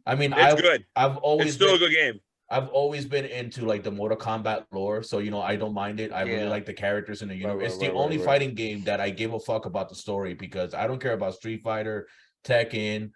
I mean, It's good. I've always It's still been, a good game. I've always been into like the Mortal Kombat lore, so I don't mind it. I really Yeah. like the characters in the universe. right, It's the right, only right. fighting game that I give a fuck about the story because I don't care about Street Fighter, Tekken.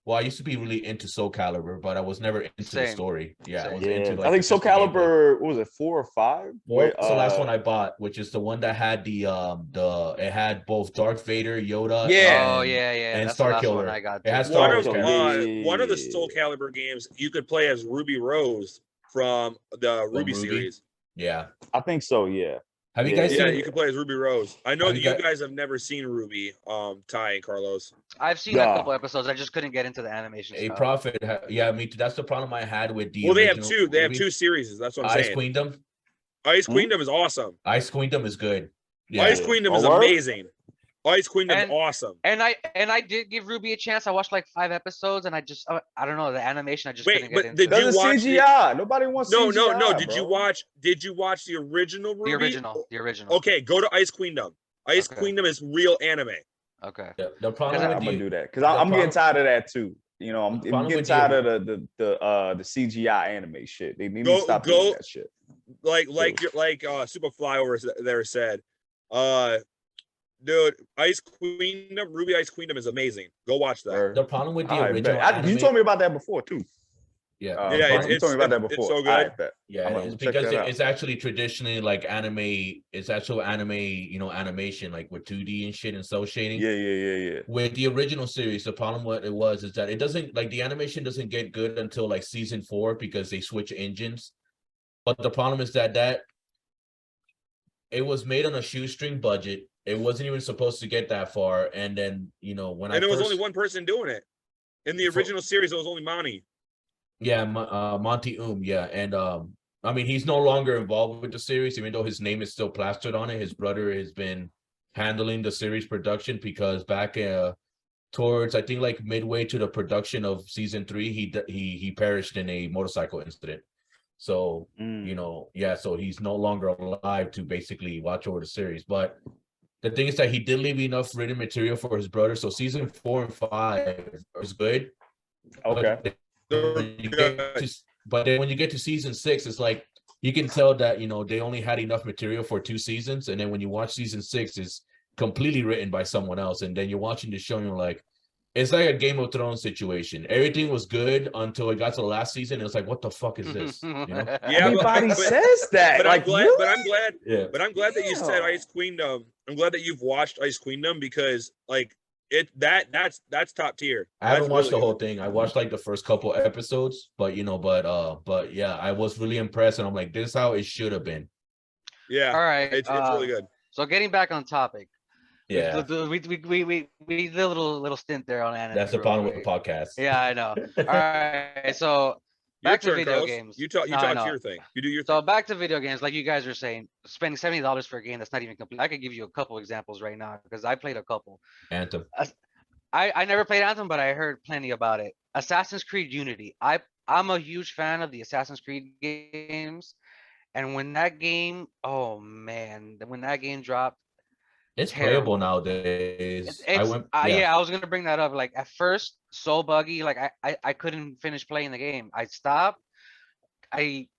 Well, I used to be really into Soul Calibur, but I was never into the Same. story. Yeah, I Same. was Yeah, into like I think just Soul the gameplay. Calibur, what was it, 4 or 5? Well, that's the last one I bought, which is the one that had it had both Darth Vader, Yoda, Yeah. Oh and, yeah, yeah. and That's Star the last Killer. one I got. It has too. Star One Wars of characters. one of the Soul Calibur games you could play as Ruby Rose from the Ruby Ruby? series. Yeah. I think so, yeah. Have you Yeah. guys Yeah, seen? you can play as Ruby Rose. I know Have that you you got- guys have never seen Ruby, Ty and Carlos. I've seen Yeah. a couple episodes. I just couldn't get into the animation A style. Prophet, yeah, me too. That's the problem I had with the. Well, they have original two. They have Ruby. two series. That's what I'm Ice saying. Queendom. Ice Hmm? Queendom is awesome. Ice Queendom is good. Yeah. Ice Queendom is Oh, word? amazing. Ice Queendom's And- awesome. And I did give Ruby a chance. I watched like 5 episodes, and I don't know, the animation I just Wait, couldn't get but into. did Doesn't you watch CGI. Nobody wants No, CGI. no, no. Did bro. you watch the original Ruby? The original. Okay, go to Ice Queendom. Ice Okay. Queendom is real anime. Okay. The problem I'm with gonna you, do that because the I'm getting problem- tired of that too. I'm The problem getting with tired of the CGI anime shit. They need to Go- stop go- doing that shit. Like SupahFly over there said, dude, Ice Queendom, Ruby Ice Queendom is amazing. Go watch that. Word. the problem with the All right, original. bet. You anime- told me about that before too. Yeah. Yeah, You told me about that it's before. so good. All right, bet. Yeah, I'm it gonna is check because that out. it's actually traditionally like anime. It's actual anime, animation like with 2D and shit and cell shading. Yeah. With the original series, the problem what it was is that it doesn't like the animation doesn't get good until like season 4 because they switch engines. But the problem is that it was made on a shoestring budget. It wasn't even supposed to get that far. And then when And I there was first, only one person doing it. In the For- original series, it was only Monty. yeah, Monty yeah, and I mean he's no longer involved with the series, even though his name is still plastered on it. His brother has been handling the series production because back towards I think like midway to the production of season 3, he perished in a motorcycle incident. So so he's no longer alive to basically watch over the series. But the thing is that he did leave enough written material for his brother. So season 4 and 5 is good. Okay. But then when you get to season 6, it's like you can tell that they only had enough material for 2 seasons, and then when you watch season 6, it's completely written by someone else, and then you're watching the show and you're like, it's like a Game of Thrones situation. Everything was good until it got to the last season. And it's like, what the fuck is this? Yeah, Everybody but- says that. But like, I'm glad. really? But I'm glad. Yeah. But I'm glad that you said Yeah. Ice Queendom. I'm glad that you've watched Ice Queendom because like that's top tier. I haven't That's watched really the whole good. thing. I watched like the first couple episodes, but yeah, I was really impressed, and I'm like, this is how it should have been. Yeah, All right. it's really good. So getting back on topic. Yeah, We did a little stint there on anime. that's the real problem with the quick. podcast. Yeah, I know. All right. So Your back to turn, video Carlos. games. You talk. You No, I talk know. your thing. You do your So thing. back to video games, like you guys are saying, spending $70 for a game that's not even complete. I could give you a couple examples right now because I played a couple. Anthem. I never played Anthem, but I heard plenty about it. Assassin's Creed Unity. I'm a huge fan of the Assassin's Creed games, and when that game, oh man, when that game dropped, It's terrible. playable nowadays. I It's went, yeah, I was gonna bring that up. Like at first, so buggy. Like I couldn't finish playing the game. I stopped.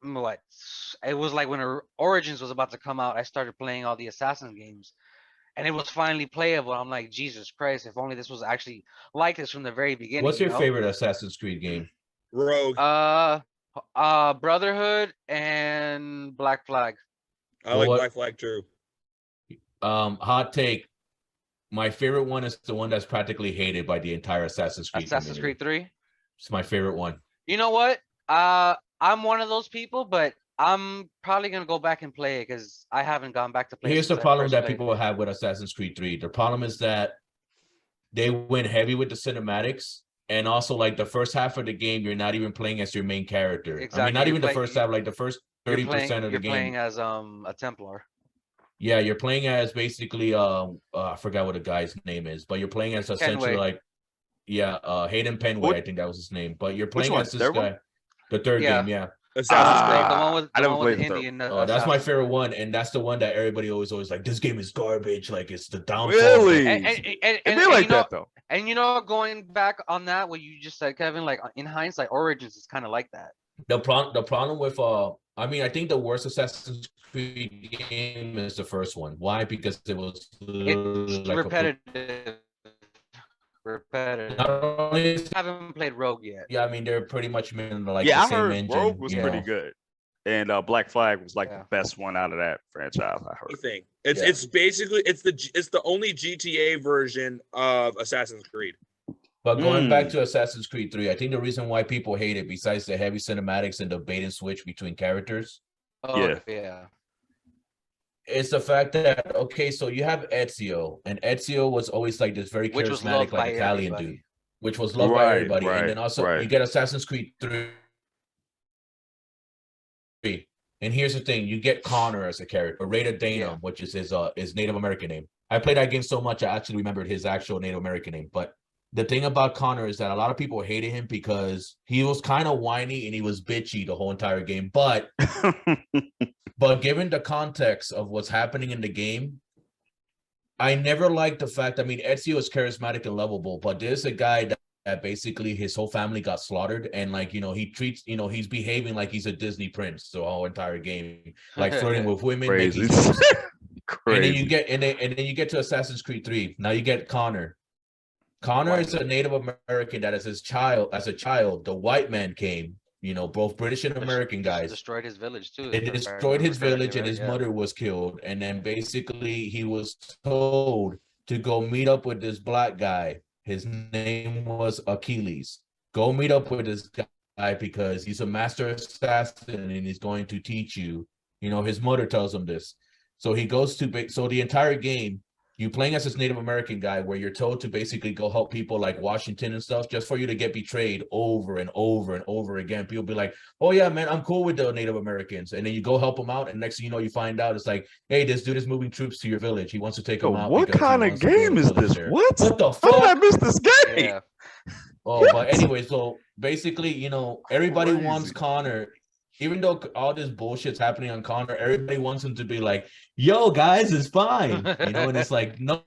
What? It was like when Origins was about to come out. I started playing all the Assassin games, and it was finally playable. I'm like, Jesus Christ! If only this was actually like this from the very beginning. What's your you know? favorite Assassin's Creed game? Rogue. Brotherhood and Black Flag. I like Black Flag too. Hot take. My favorite one is the one that's practically hated by the entire Assassin's Creed. Assassin's Creed 3. It's my favorite one. You know what? I'm one of those people, but I'm probably gonna go back and play it because I haven't gone back to play. Here's the problem that people have with Assassin's Creed 3. The problem is that they went heavy with the cinematics, and also like the first half of the game, you're not even playing as your main character. Exactly. I mean, not even the first half, like the first 30% of the game. You're playing as a Templar. Yeah, you're playing as basically I forgot what the guy's name is, but you're playing as essentially like Hayden Penway, I think that was his name. But you're playing as this guy. The third game, yeah. Assassin's Creed. The one with I never played the the third. Indian. Oh, that's my favorite one, and that's the one that everybody always like. This game is garbage. Like it's the downfall. Really? And they like that though. And you know, going back on that, what you just said, Kevin, like in hindsight, Origins is kind of like that. The problem with I mean, I think the worst Assassin's Creed game is the first one. Why? Because it was It's like repetitive. Not only I haven't played Rogue yet. Yeah, I mean they're pretty much in like Yeah, the I same heard engine. Rogue was pretty good, and Black Flag was like Yeah. the best one out of that franchise. I heard. Thing. It's basically it's the only GTA version of Assassin's Creed. But going back to Assassin's Creed 3, I think the reason why people hate it, besides the heavy cinematics and the bait and switch between characters, Yeah. it's the fact that so you have Ezio, and Ezio was always like this very charismatic, like Italian dude, which was loved by everybody. And then also you get Assassin's Creed 3. And here's the thing: you get Connor as a character, Rada Danum, which is his Native American name. I played that game so much I actually remembered his actual Native American name. But the thing about Connor is that a lot of people hated him because he was kind of whiny and he was bitchy the whole entire game. But given the context of what's happening in the game, I never liked the fact. I mean, Ezio is charismatic and lovable, but there's a guy that basically his whole family got slaughtered, and like he treats he's behaving like he's a Disney prince the whole entire game, like flirting with women. Crazy. And then you get and then you get to Assassin's Creed 3. Now you get Connor. Connor is a Native American that as a child, the white man came, both British and American guys. Destroyed his village too. They destroyed his village and his mother was killed. And then basically he was told to go meet up with this black guy. His name was Achilles. Go meet up with this guy because he's a master assassin and he's going to teach you. His mother tells him this. So he goes so the entire game, you playing as this Native American guy where you're told to basically go help people like Washington and stuff just for you to get betrayed over and over and over again. People be like, oh yeah, man, I'm cool with the Native Americans. And then you go help them out. And next thing you know, you find out it's like, hey, this dude is moving troops to your village. He wants to take them out. What kind of game is this? What the fuck? How did I miss this game? Yeah. But anyway, so basically, everybody wants Connor. Even though all this bullshit's happening on Connor, everybody wants him to be like, yo, guys, it's fine. And it's like, no.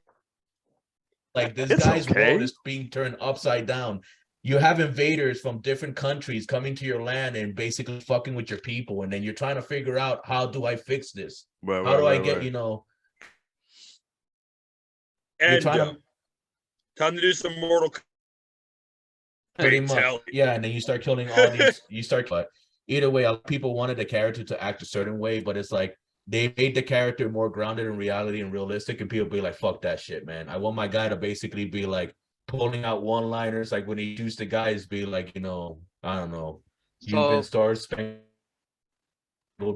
Like, this guy's world is being turned upside down. You have invaders from different countries coming to your land and basically fucking with your people. And then you're trying to figure out, how do I fix this? How do I get, And time to do some Mortal Kombat. Pretty much. Yeah, and then you start killing all these, but either way, people wanted the character to act a certain way, but it's like they made the character more grounded in reality and realistic, and people be like, fuck that shit, man. I want my guy to basically be like pulling out one-liners, like when he shoots the guys, be like, I don't know, you've been stars, banner. So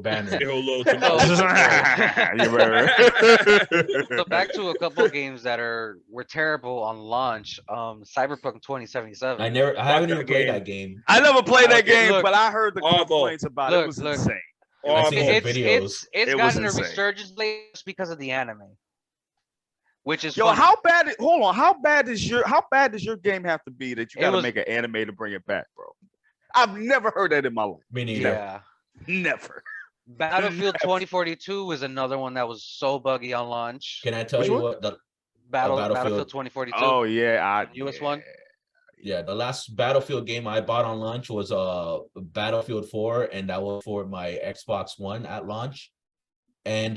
back to a couple of games that were terrible on launch. Cyberpunk 2077. I haven't even played that game. I never played that game, but I heard the complaints about it. It was insane. It's gotten a resurgence because of the anime. Which is funny. How bad does your game have to be that you gotta make an anime to bring it back, bro? I've never heard that in my life. Me neither. Yeah. Never. Battlefield 2042 was another one that was so buggy on launch. Can I tell Which you one? what the Battlefield 2042. Oh yeah, the newest one. yeah, the last Battlefield game I bought on launch was Battlefield 4, and that was for my Xbox One at launch. And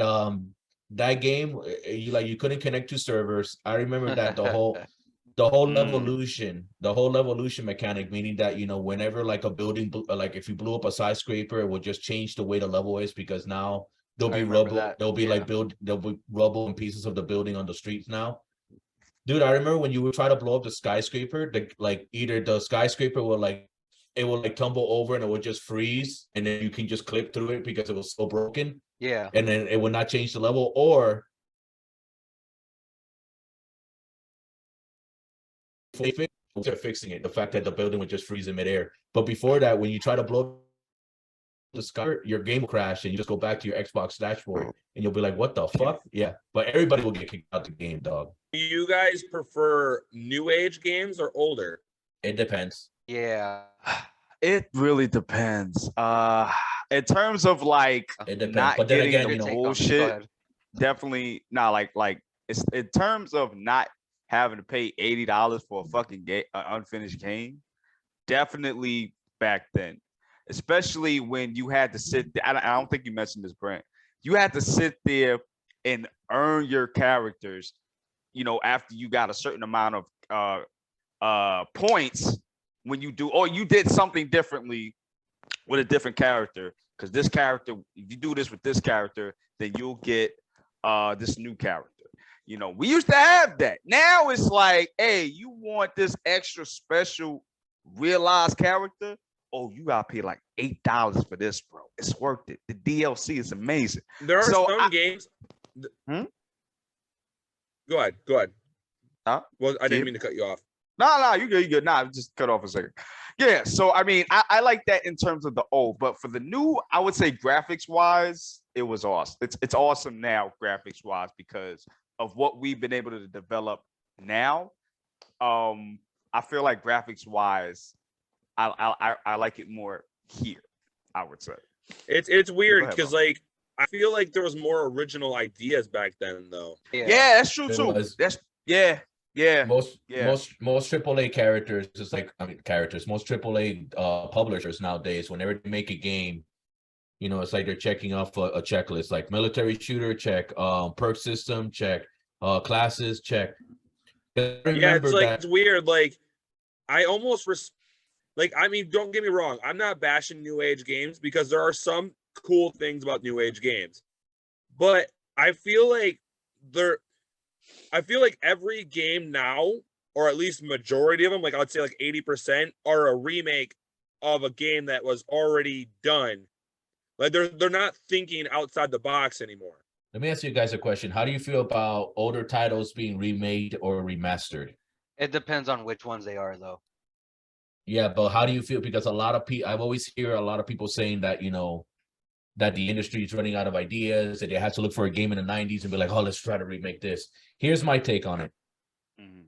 that game, you couldn't connect to servers. I remember that the whole evolution mechanic, meaning that whenever like a building, like if you blew up a skyscraper, it would just change the way the level is, because now there'll be rubble, there'll be rubble and pieces of the building on the streets now. Dude, I remember when you would try to blow up the skyscraper, either the skyscraper will tumble over and it would just freeze, and then you can just clip through it because it was so broken. Yeah. And then it would not change the level, or they're fixing it, the fact that the building would just freeze in midair. But before that, when you try to blow the sky, your game will crash and you just go back to your Xbox dashboard and you'll be like, what the fuck? Yeah. But everybody will get kicked out the game, dog. Do you guys prefer new age games or older? It depends. Yeah. It really depends. In terms of like It depends. not But then getting again, the Go bullshit, ahead. definitely not like it's in terms of not having to pay $80 for a fucking game, unfinished game. Definitely back then, especially when you had to sit there. I don't think you mentioned this, Brent. You had to sit there and earn your characters, after you got a certain amount of points when you do, or you did something differently with a different character. Because this character, if you do this with this character, then you'll get this new character. We used to have that. Now it's like, hey, you want this extra special realized character? Oh, you gotta pay like $8 for this, bro. It's worth it. The DLC is amazing. There are some games. Hmm? Go ahead. Huh? Well, I didn't mean to cut you off. No, you good. You good. Nah, just cut off a second. Yeah. So I mean, I like that in terms of the old, but for the new, I would say graphics wise, it was awesome. It's awesome now, graphics wise, because of what we've been able to develop now. I feel like graphics wise, I like it more here, I would say. It's weird ahead, because like I feel like there was more original ideas back then though. Yeah, that's true It too. was. That's Most AAA characters, most AAA publishers nowadays, whenever they make a game, it's like they're checking off a checklist, like military shooter, check, perk system, check, classes, check. It's weird. Like I almost don't get me wrong. I'm not bashing new age games because there are some cool things about new age games, but I feel like every game now, or at least majority of them, like I'd say like 80%, are a remake of a game that was already done. Like they're not thinking outside the box anymore. Let me ask you guys a question. How do you feel about older titles being remade or remastered? It depends on which ones they are, though. Yeah, but how do you feel? Because I've always hear a lot of people saying that, that the industry is running out of ideas, that they have to look for a game in the 90s and be like, oh, let's try to remake this. Here's my take on it. Mhm.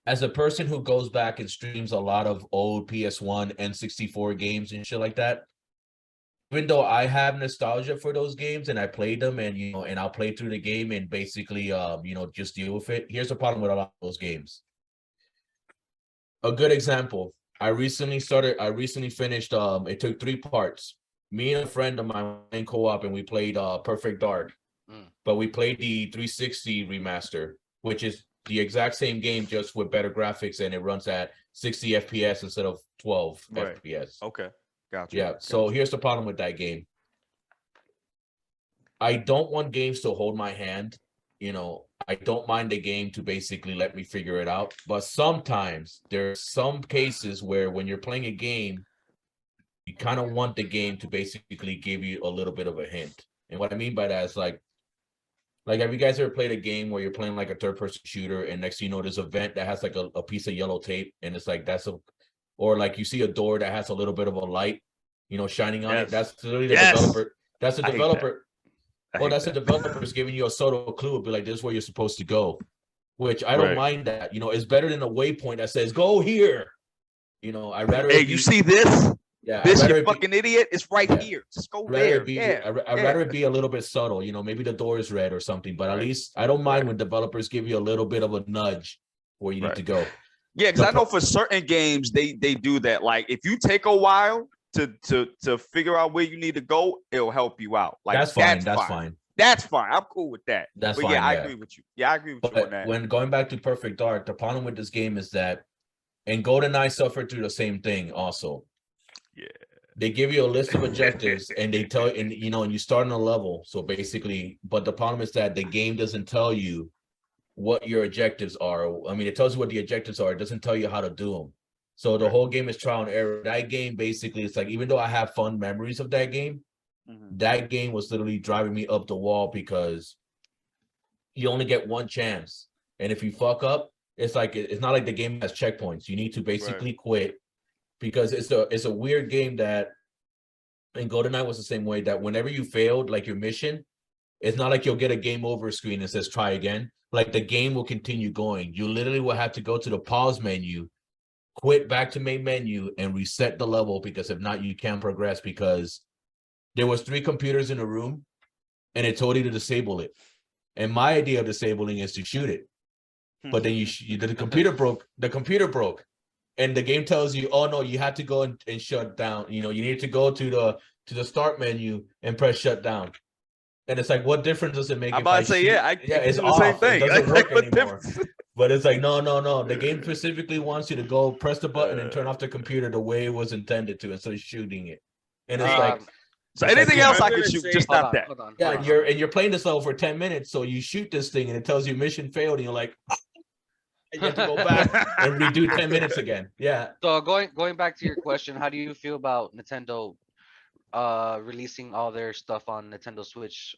As a person who goes back and streams a lot of old PS1, N64 games and shit like that, even though I have nostalgia for those games and I played them and I'll play through the game and basically, just deal with it. Here's the problem with a lot of those games. A good example. I recently finished, it took 3 parts. Me and a friend of mine in co-op and we played Perfect Dark, but we played the 360 remaster, which is the exact same game, just with better graphics, and it runs at 60 FPS instead of 12 FPS. Okay. Gotcha. Yeah. So here's the problem with that game. I don't want games to hold my hand. I don't mind the game to basically let me figure it out. But sometimes there's some cases where when you're playing a game, you kind of want the game to basically give you a little bit of a hint. And what I mean by that is like have you guys ever played a game where you're playing like a third-person shooter and next thing you know, there's a vent that has like a piece of yellow tape and it's like or like you see a door that has a little bit of a light, shining on it. That's literally the developer. That's the developer. That's the developer's giving you a subtle clue. It'll be like, this is where you're supposed to go, which I don't mind that. It's better than a waypoint that says, go here. I'd rather. Hey, you see this? Yeah, This I'd you rather fucking idiot. It's right Yeah. here. Just go rather there. it be Yeah. I'd rather it be a little bit subtle, you know, maybe the door is red or something, but at Right. least I don't mind Right. when developers give you a little bit of a nudge where you need Right. to go. Yeah, because I know for certain games they do that. Like if you take a while to figure out where you need to go, it'll help you out. Like That's fine. That's fine. That's fine. I'm cool with that. That's but fine. Yeah, I Yeah. agree with you. Yeah, I agree with you on But that. when going back to Perfect Dark, the problem with this game is that, and Goldeneye suffered through the same thing also. Yeah. They give you a list of objectives and they tell, and you know, and you start on a level. So basically, but the problem is that the game doesn't tell you what your objectives are. I mean, it tells you what the objectives are. It doesn't tell you how to do them. So the whole game is trial and error. That game basically, it's like, even though I have fun memories of that game, that game was literally driving me up the wall because you only get one chance. And if you fuck up, it's like, it's not like the game has checkpoints. You need to basically quit, because it's a weird game that, and GoldenEye was the same way, that whenever you failed, like your mission, it's not like you'll get a game over screen that says try again. Like the game will continue going. You literally will have to go to the pause menu, quit back to main menu, and reset the level, because if not, you can't progress, because there was 3 computers in a room and it told you to disable it. And my idea of disabling is to shoot it. But then the computer broke. The computer broke. And the game tells you, oh no, you have to go and shut down. You know, you need to go to the start menu and press shut down. And it's like, what difference does it make? I'm about to say, it's the same thing. It doesn't like, work anymore. But it's like, no. The game specifically wants you to go press the button and turn off the computer the way it was intended to, instead of shooting it. And it's like, so anything else I I'm can gonna shoot, say- just not that. Hold on. yeah, and you're playing this level for 10 minutes, so you shoot this thing and it tells you mission failed, and you're like, and you have to go back and redo 10 minutes again. Yeah. So going back to your question, how do you feel about Nintendo releasing all their stuff on Nintendo Switch,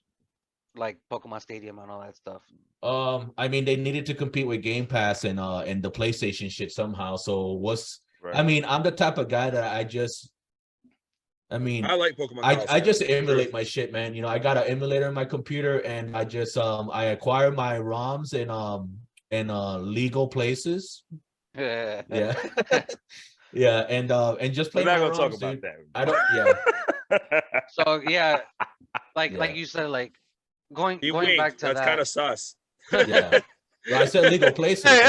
like Pokemon Stadium and all that stuff? I mean, they needed to compete with Game Pass and the PlayStation shit somehow. So Right. I mean, I'm the type of guy that I I like Pokemon. I just emulate my shit, man. You know, I got an emulator in my computer, and I just I acquire my ROMs in legal places. Yeah. Yeah. Yeah, and just play We're not my gonna talk ROMs, about dude. that. I don't, yeah. So yeah, like Yeah. you said, like He going winked. back to That's that. kind of sus. Yeah. Well, I said legal places. Hey, Okay,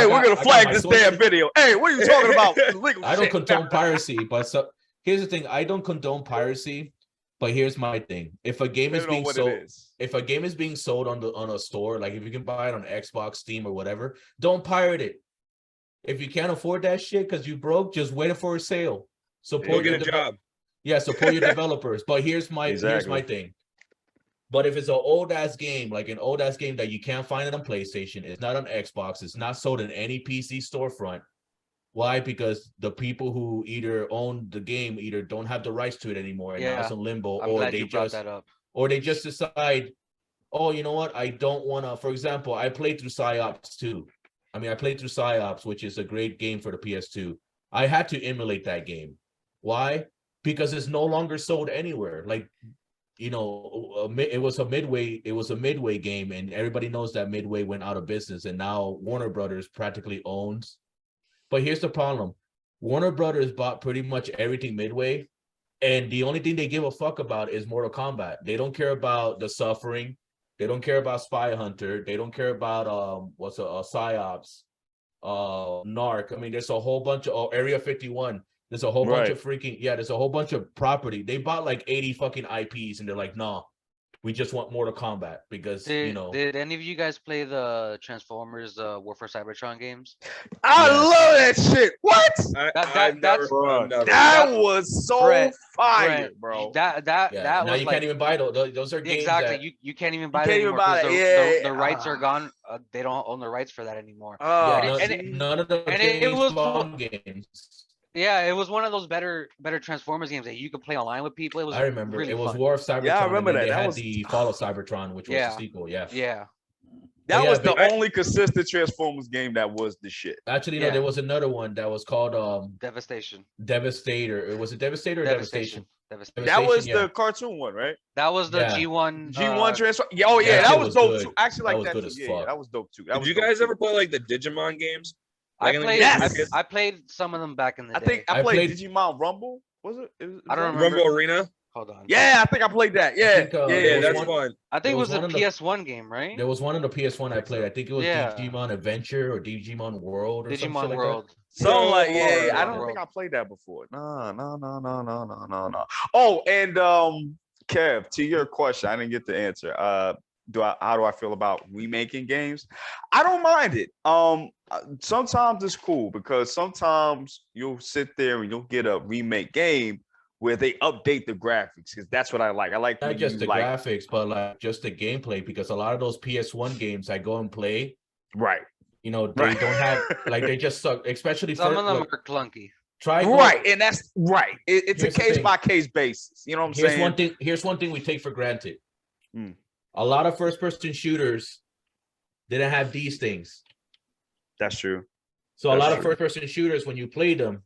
I we're got- gonna I got flag my this sources. damn video. Hey, what are you talking about? Legal I don't shit. condone piracy, but so here's the thing: I don't condone piracy, but here's my thing: if a game is Depending on being what sold, it is. if a game is being sold on a store, like if you can buy it on Xbox, Steam, or whatever, don't pirate it. If you can't afford that shit because you broke, just wait for a sale. Go Support get your a job. Yeah, support your developers. But here's my Exactly. thing. But if it's an old ass game, like an old ass game that you can't find it on PlayStation, it's not on Xbox, it's not sold in any PC storefront. Why? Because the people who either own the game either don't have the rights to it anymore, and now Yeah, it's in limbo, I'm or glad they you brought just that up. or they just decide, oh, you know what? I don't want to. For example, I played through PsyOps 2. I mean, I played through PsyOps, which is a great game for the PS2. I had to emulate that game. Why? Because it's no longer sold anywhere. Like, you know, it was a Midway game, and everybody knows that Midway went out of business, and now Warner Brothers practically owns. But here's the problem: Warner Brothers bought pretty much everything Midway, and the only thing they give a fuck about is Mortal Kombat. They don't care about The Suffering. They don't care about Spy Hunter. They don't care about PsyOps, Narc. I mean, there's a whole bunch of Area 51. There's a whole bunch of there's a whole bunch of property. They bought like 80 fucking IPs, and they're like, no, we just want Mortal Kombat because Did any of you guys play the Transformers War for Cybertron games? I Yes. love that shit. What? I've never. That was so Brett, fire, bro. That now was you like can't even buy those. Those are games exactly. that You can't even buy can't that even anymore buy 'cause it. the Yeah. rights are gone. They don't own the rights for that anymore. none of the and it games was long games. Yeah, it was one of those better Transformers games that you could play online with people. It was I remember really it was fun. War of Cybertron. Yeah, I remember and then that. They That had was- the Fall of Cybertron, which was Yeah. the sequel. Yeah. Yeah. That Yeah, was the but- only consistent Transformers game that was the shit. Actually, no, Yeah. there was another one that was called Devastation. Devastator. It was a Devastator or Devastation. Devastation. That was yeah. the cartoon one, right? That was the Yeah. G1. G1 Transform. Yeah, oh yeah, that that shit was was dope good. too. Actually, That like was that good too. as Yeah, fuck. that was dope too. That Did was you dope guys too. ever play like the Digimon games? I Dragon League played. Yes! Lucas, I played some of them back in the I day. think I I played played- Digimon Rumble. Was it? I don't that- remember. Rumble Arena. Hold on. Yeah, I think I played that. Yeah, think, yeah, there Yeah, yeah, was that's yeah. fun. I think There it was was a one of the- PS1 game, right? There was one on the PS1 I played. I think it was Yeah. Digimon Adventure or Digimon World or something Digimon like World. Something like Yo, yeah, I Digimon don't World. think I played that before. No. Oh, and Kev, to your question, I didn't get the answer. How do I feel about remaking games? I don't mind it. Sometimes it's cool because sometimes you'll sit there and you'll get a remake game where they update the graphics because that's what I like. I like that. Not when just you the like graphics, but like just the gameplay. Because a lot of those PS1 games I go and play, right, you know, they right. don't have like they just suck. Especially Some for of them like, are clunky. try Right, and that's right. It's a Here's the case thing. by case basis. You know what I'm Here's saying? one thing. Here's one thing we take for granted. Mm. A lot of first-person shooters didn't have these things. That's true. So a That's lot of true. first-person shooters, when you played them,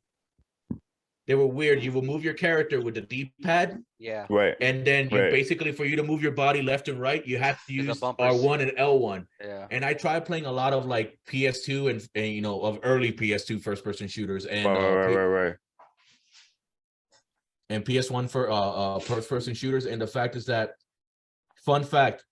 they were weird. You will move your character with the D-pad, Yeah. Right. and then you Right. basically, for you to move your body left and right, you have to With the use bumpers. R1 and L1. Yeah. And I tried playing a lot of like PS2 and you know, of early PS2 first-person shooters and Right. and PS1 for first-person shooters. And the fact is that, fun fact,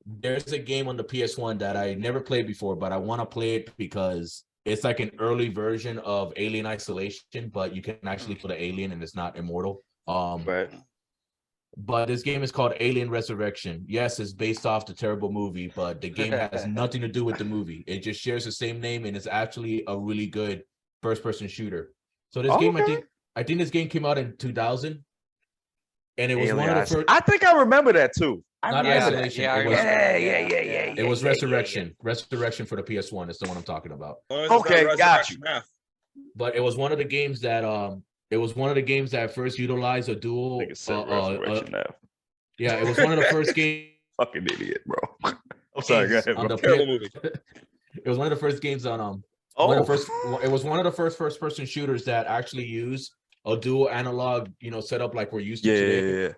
there's a game on the PS1 that I never played before, but I want to play it because it's like an early version of Alien Isolation, but you can actually kill the alien and it's not immortal. Right. But this game is called Alien Resurrection. Yes, it's based off the terrible movie, but the game has nothing to do with the movie. It just shares the same name, and it's actually a really good first-person shooter. So this game, I think this game came out in 2000, and it was one of the first. I think I remember that too. Not Yeah, Isolation. yeah, I it was, remember. Yeah. it was Resurrection. Resurrection for the PS1 is the one I'm talking about. Okay, got you. But it was one of the games that first utilized a dual. Nigga said Resurrection now. Yeah, it was one of the first games. Fucking idiot, bro. I'm sorry. Go ahead, on bro. the Terrible movie. It was one of the first games on it was one of the first person shooters that actually used a dual analog, you know, setup like we're used to today. Yeah.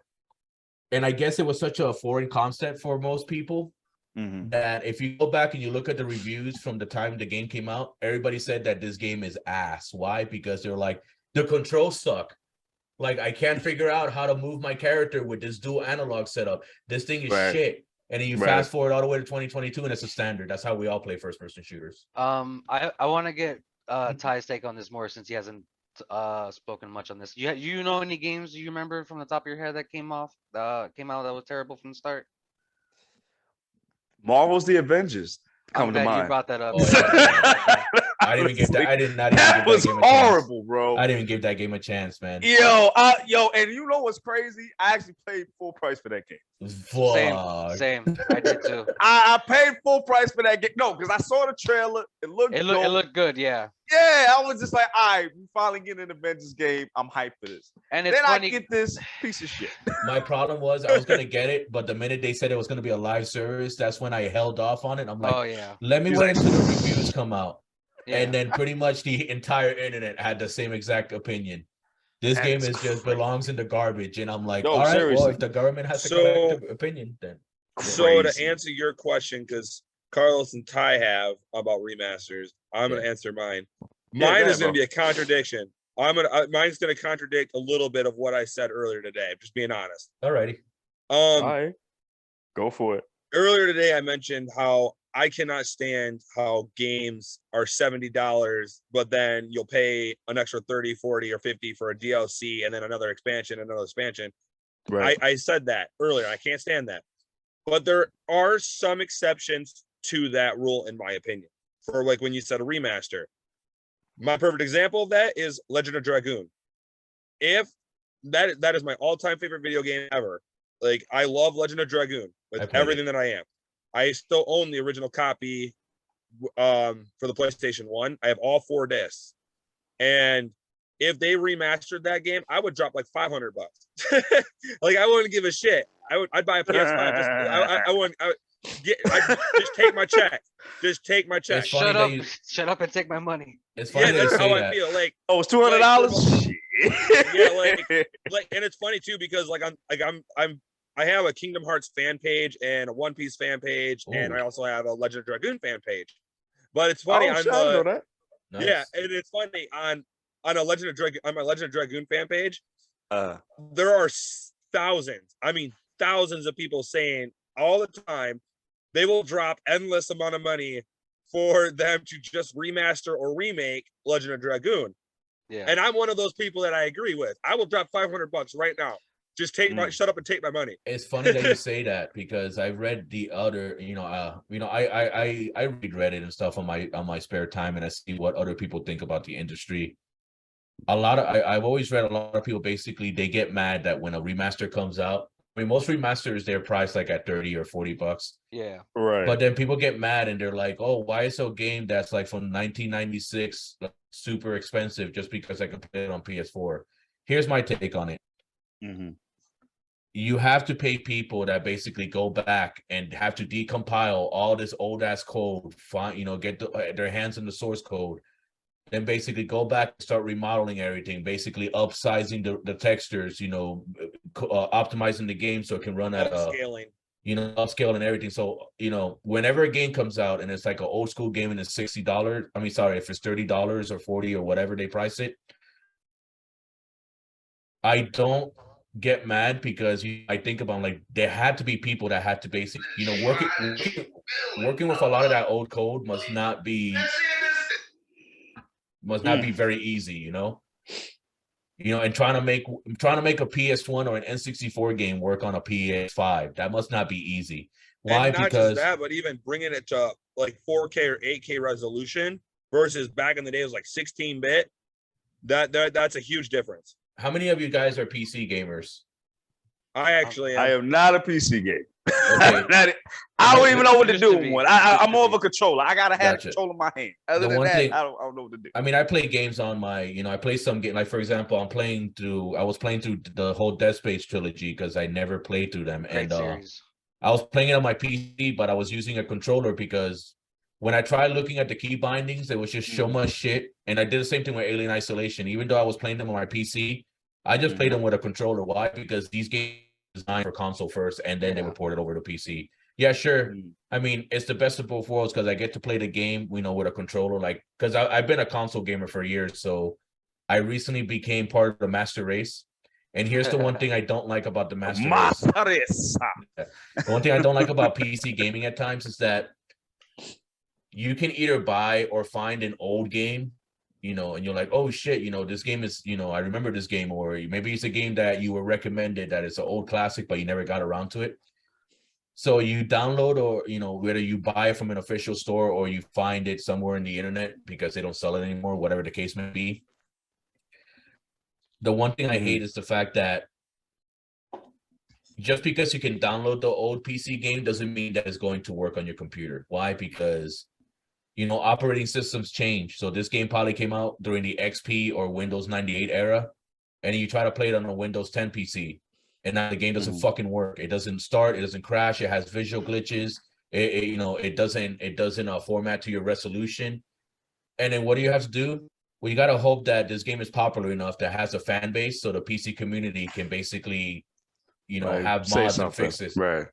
And I guess it was such a foreign concept for most people that if you go back and you look at the reviews from the time the game came out, everybody said that this game is ass. Why? Because they're like, the controls suck. Like, I can't figure out how to move my character with this dual analog setup. This thing is shit. And then you fast forward all the way to 2022 and it's a standard. That's how we all play first person shooters. I want to get Ty's take on this more since he hasn't spoken much on this. You know any games you remember from the top of your head that came out that was terrible from the start? Marvel's The Avengers I'm come to glad you mind. brought that up. Oh, yeah. I didn't even give that. I did not even That give was that game a chance. horrible, bro. I didn't even give that game a chance, man. Yo, and you know what's crazy? I actually paid full price for that game. Fuck. Same. I did too. I paid full price for that game. No, because I saw the trailer. It looked It dope. looked good, yeah. Yeah, I was just like, all right, we finally get an Avengers game. I'm hyped for this. And it's Then funny. I get this piece of shit. My problem was I was gonna get it, but the minute they said it was gonna be a live service, that's when I held off on it. I'm like, Oh yeah. let me wait until the reviews come out. Yeah. And then pretty much the entire internet had the same exact opinion. This That game is is just crazy. belongs in the garbage. And I'm like, No, all right, well, seriously. if the government has a So- collective opinion, then So to Crazy. answer your question, because Carlos and Ty have about remasters, I'm gonna answer mine. Yeah, Mine go is ahead, gonna bro. be a contradiction. Mine's gonna contradict a little bit of what I said earlier today. I'm just being honest. alrighty. All right. Go for it. Earlier today I mentioned how I cannot stand how games are $70, but then you'll pay an extra 30, 40, or 50 for a DLC and then another expansion. Right. I said that earlier. I can't stand that. But there are some exceptions to that rule, in my opinion. For like when you said a remaster. My perfect example of that is Legend of Dragoon. If that is my all-time favorite video game ever. Like, I love Legend of Dragoon I with played everything that I am. I still own the original copy for the PlayStation 1. I have all 4 discs. And if they remastered that game, I would drop like $500. Like, I wouldn't give a shit. I'd buy a PS5. Just take my check. Just take my check. It's funny Shut that up! you- Shut up and take my money. It's funny Yeah, that you that's say how I that. feel. Like, Oh, it's $200. and it's funny too because I have a Kingdom Hearts fan page and a One Piece fan page, and Ooh. I also have a Legend of Dragoon fan page. But it's funny, Oh, shit, I didn't know that. Nice. Yeah, and it's funny on a Legend of Dragoon on my Legend of Dragoon fan page. Uh, There are thousands. I mean, thousands of people saying all the time they will drop endless amount of money for them to just remaster or remake Legend of Dragoon. Yeah. And I'm one of those people that I agree with. I will drop $500 right now. Just take my shut up and take my money. It's funny that you say that because I read the other, I read Reddit and stuff on my spare time, and I see what other people think about the industry. I've always read a lot of people basically they get mad that when a remaster comes out. I mean, most remasters they're priced like at $30 or $40. Yeah. right. But then people get mad and they're like, "Oh, why is a game that's like from 1996 super expensive just because I can play it on PS4?" Here's my take on it. Mm-hmm. You have to pay people that basically go back and have to decompile all this old ass code, get their hands on the source code, then basically go back and start remodeling everything, basically upsizing the textures, optimizing the game so it can run at Upscaling. Upscale and everything. So, whenever a game comes out and it's like an old school game and it's $60, if it's $30 or $40 or whatever they price it, I don't get mad because I think about like there had to be people that had to basically, working with a lot of that old code must not be very easy, and trying to make a PS1 or an N64 game work on a PS5, that must not be easy. Why? And not Because just that, but even bringing it to like 4K or 8K resolution versus back in the day it was like 16-bit. That's a huge difference. how many of you guys are PC gamers? I actually I am not a PC gamer. Okay. I don't even know what to Used do to with be. one. Used I'm to more of be. a controller. I gotta have Gotcha. control in my hand. Other The than one that, thing- I don't know what to do. I mean, I play games on my, I play some game. Like for example, I was playing through the whole Dead Space trilogy because I never played through them, Great and series. I was playing it on my PC, but I was using a controller because when I tried looking at the key bindings, there was just so much shit. And I did the same thing with Alien Isolation. Even though I was playing them on my PC, I just played them with a controller. Why? Because these games were designed for console first, and then they were ported over to PC. Yeah, sure. I mean, it's the best of both worlds because I get to play the game, with a controller. Like, because I've been a console gamer for years, so I recently became part of the master race. And here's the one thing I don't like about the master race. The one thing I don't like about PC gaming at times is that you can either buy or find an old game, and you're like, oh shit, this game is, I remember this game, or maybe it's a game that you were recommended that it's an old classic, but you never got around to it. So you download or, whether you buy it from an official store or you find it somewhere in the internet because they don't sell it anymore, whatever the case may be. The one thing I hate is the fact that just because you can download the old PC game doesn't mean that it's going to work on your computer. Why? Because, operating systems change. So this game probably came out during the XP or Windows 98 era, and you try to play it on a Windows 10 PC. And now the game doesn't fucking work. It doesn't start. It doesn't crash. It has visual glitches. It doesn't format to your resolution. And then what do you have to do? Well, you got to hope that this game is popular enough that has a fan base, so the PC community can basically, have mods and fixes. Right.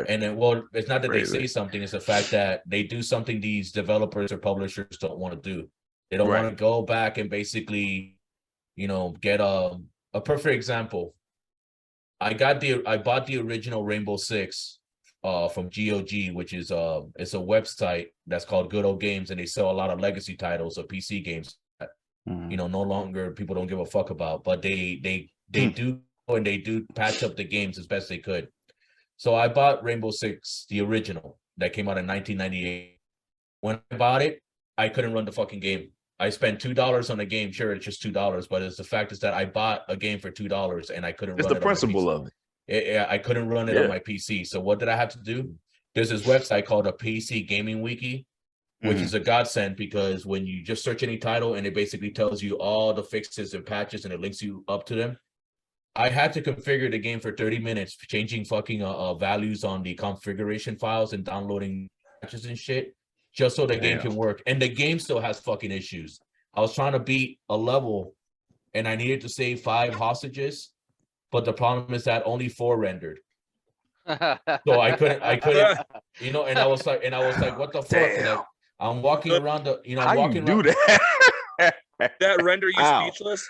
And then, it's not that they say something; it's the fact that they do something these developers or publishers don't want to do. They don't want to go back and basically, get a perfect example. I bought the original Rainbow Six from GOG, which is it's a website that's called Good Old Games, and they sell a lot of legacy titles of PC games that no longer people don't give a fuck about, but they do and they do patch up the games as best they could. So I bought Rainbow Six, the original that came out in 1998. When I bought it, I couldn't run the fucking game. I spent $2 on a game. Sure, it's just $2, but it's the fact is that I bought a game for $2 and I couldn't run it. It's the principle of it. I couldn't run it on my PC. So what did I have to do? There's this website called a PC Gaming Wiki, which is a godsend because when you just search any title and it basically tells you all the fixes and patches and it links you up to them. I had to configure the game for 30 minutes, changing fucking values on the configuration files and downloading patches and shit, just so the game can work. And the game still has fucking issues. I was trying to beat a level and I needed to save 5 hostages, but the problem is that only 4 rendered. So I couldn't, and I was like, what the fuck? I'm walking around the, you know, How you walking do around. that? That render you Ow. speechless.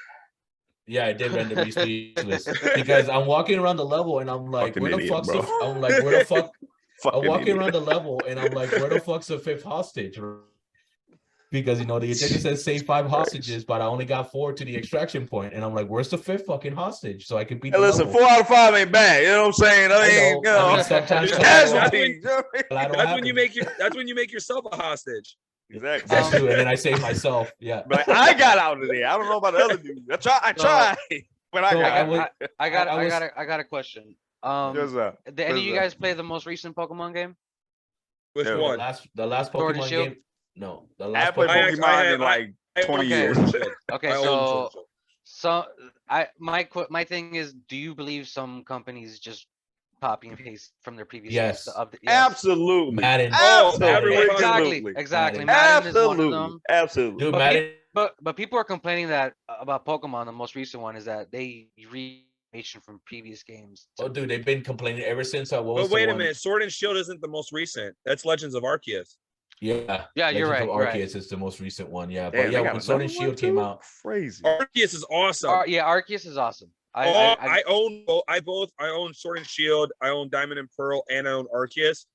Yeah, I did render me speechless because I'm walking around the level and I'm like, Fucking where the idiot, fuck's bro. the? I'm like, where the fuck? I'm Fucking walking idiot. around the level and I'm like, where the fuck's the fifth hostage? Because you know the agenda says save 5 hostages, but I only got 4 to the extraction point, and I'm like, where's the 5th fucking hostage so I can beat Hey, the listen, level? 4 out of 5 ain't bad. You know what I'm saying? I mean, you know, sometimes That's that's when- you know what I mean? I don't That's have when you it. make your. That's when you make yourself a hostage. Exactly. That's true, and then I save myself. Yeah. But I got out of there. I don't know about the other dudes. I tried, but I So got I out. would- I got I was- I got a question. What's up? Did any of you guys play the most recent Pokemon game? Which Yeah, one? The last Sword and Pokemon Shield? game. No, the I last played I Pokemon. actually- Pokemon I in like I 20 own years. Sword and Shield. Okay, I own Sword so and Shield. my thing is, do you believe some companies just copy and paste from their previous Yes. games of the yes. Absolutely. Madden. Oh, everyone- Exactly, exactly. Madden. Madden is one of Absolutely. them. Absolutely. Dude, But Madden. But people are complaining that about Pokemon, the most recent one, is that they read information from previous games. Oh, dude, they've been complaining ever since. What was But the wait a one? minute, Sword and Shield isn't the most recent. That's Legends of Arceus. Yeah, Yeah, you're Legends right, of you're right. Arceus is the most recent one. Yeah, Damn, but they yeah, got when Sword and another one Shield came too? out, Crazy. Arceus is awesome. Yeah, Arceus is awesome. I own Sword and Shield. I own Diamond and Pearl, and I own Arceus.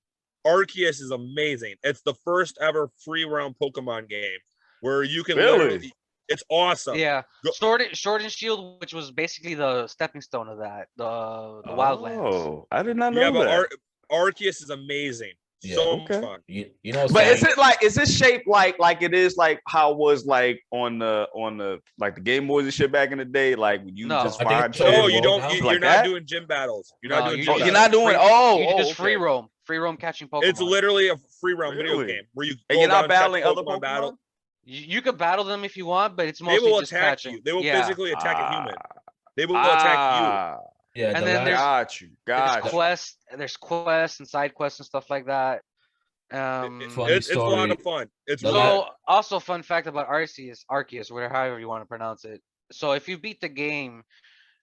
Arceus is amazing. It's the first ever free roam Pokemon game where you can Really? literally. It's awesome. Yeah, Go- Sword and Shield, which was basically the stepping stone of that, the Wildlands. Oh, I did not know Yeah, but that. Arceus is amazing. Yeah. So much Okay. fun. you know, what's But funny? is it shaped like it is like how it was like on the like the Game Boys and shit back in the day? Like when you No. just I think find it's shit. all No, over you the world don't. now. You're Like not that? doing gym battles. You're No, not doing you gym Oh, just- you're battles. not doing. You just Okay. free roam catching Pokemon. It's literally a free roam video Really? game where you And go you're not around, catch battling other Pokemon Pokemon. battle. You could battle them if you want, but it's They mostly will just attack catching. you. They will Yeah. physically attack a human. They will attack Ah, Yeah, And the then last, there's- got you. There's quests and side quests and stuff like that. you. Funny It's a lot story. of fun. It's The really So also fun fact about Arceus, whatever however you want to pronounce it. So if you beat the game,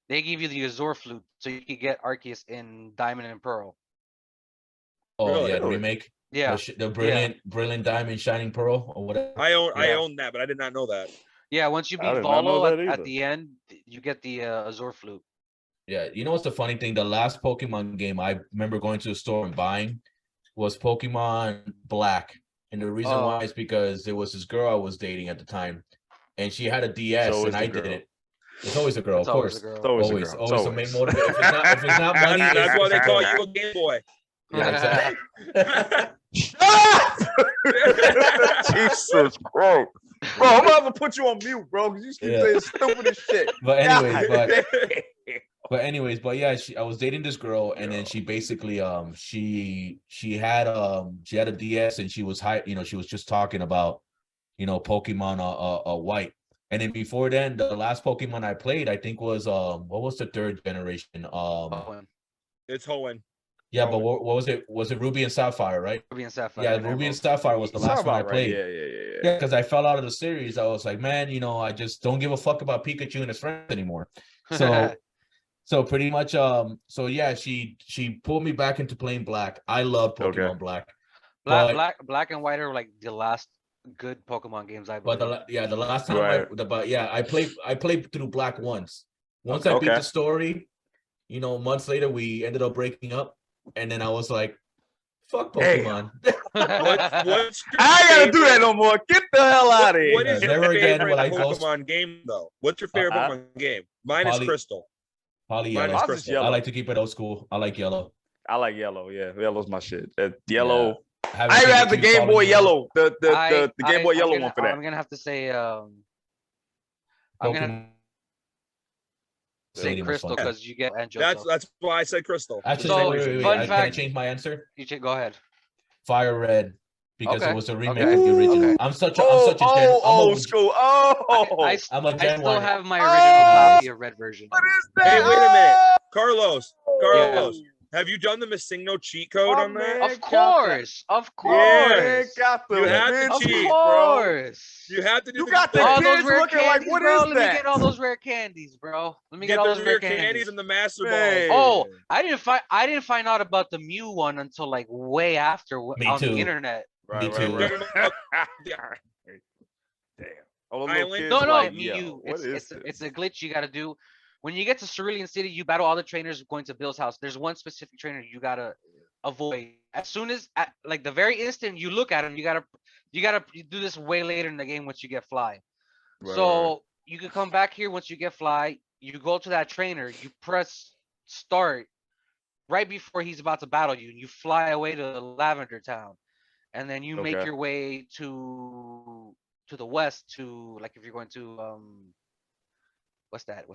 they give you the Azure Flute, so you can get Arceus in Diamond and Pearl. oh Really? yeah, the remake. Yeah, The brilliant diamond shining pearl or whatever. I Yeah. own that, but I did not know that. yeah. Once you I beat did not know Volo that at either. the end, you get the Azure Flute. Yeah, you know what's the funny thing? The last Pokemon game I remember going to the store and buying was Pokemon Black, and the reason why Oh. is because there was this girl I was dating at the time, and she had a DS always and the I girl. didn't. It's always a girl, It's of always course. a girl. It's always a Always, girl. always the It's main motivator. If it's not money, That's why it's they a call girl. you a Game Boy. Yeah, exactly. Jesus Christ. Bro, I'm gonna have to put you on mute, bro, because you keep Yeah. saying stupid as shit. But anyways, God but yeah, I was dating this girl, and then she basically she had a DS, and she was she was just talking about Pokemon White, and then before then the last Pokemon I played I think was what was the 3rd generation It's Hoenn. yeah, but what was it? Was it Ruby and Sapphire, right? Ruby and Sapphire. Yeah, and Ruby and Emerald. Sapphire was the last one I played. Yeah. Yeah, because I fell out of the series. I was like, man, I just don't give a fuck about Pikachu and his friends anymore. So pretty much, so yeah, she pulled me back into playing Black. I love Pokemon Okay. Black. But- Black and White are like the last good Pokemon games I But believe. the last time Right. I played through Black once. Once I beat Okay. the story, months later we ended up breaking up, and then I was like, fuck Pokemon. What's your I ain't gotta do favorite- that no more. Get the hell out of here. What is your Never again favorite will I go- Pokemon game though? What's your favorite Uh-uh. Pokemon game? Mine is Poly- Crystal. Poly Mine yellow. is Mine's Crystal. yellow. I like to keep it old school. I like yellow. I like yellow. Yeah, yellow's my shit. Yellow. Having I even have the Pikachu Game falling Boy in love. Yellow. The Game Boy Yellow one for that. I'm gonna have to say I'm gonna Pokemon say Stadium was Crystal fun. because you get and That's Johto. why I said Crystal. Actually, So, wait. fun Can I fact- change my answer? Go ahead. Fire Red, because Okay, it was a remake okay, of the original. okay. I'm such a Gen. Old school. I I'm a I Gen still 1. have my original copy of Red version. What is that? Hey, wait a minute. Carlos, Oh, have you done the Missingno cheat code My on that? man. Of course, of Yeah, course, got the You have to vintage, of cheat, bro. course. You have to do You the got the thing. all those kids rare looking like, candies, what bro. is Let me that? get all those rare candies, bro. Let me Get get all the those rare rare candies candies. and the Master Man. Balls. Oh, I didn't find out about the Mew one until like way after Me on too. the internet. Right, Me right, too. right. Damn. All the little Island? kids No, like, me, yo, you. what is It's this? a glitch you gotta do. When you get to Cerulean City, you battle all the trainers going to Bill's house. There's one specific trainer you gotta avoid. As soon as like the very instant you look at him, you gotta do this way later in the game once you get fly. Right, So you can come back here once you get fly. You go to that trainer. You press start right before he's about to battle you, and you fly away to Lavender Town, and then you make Okay. your way to the west to like if you're going to what's that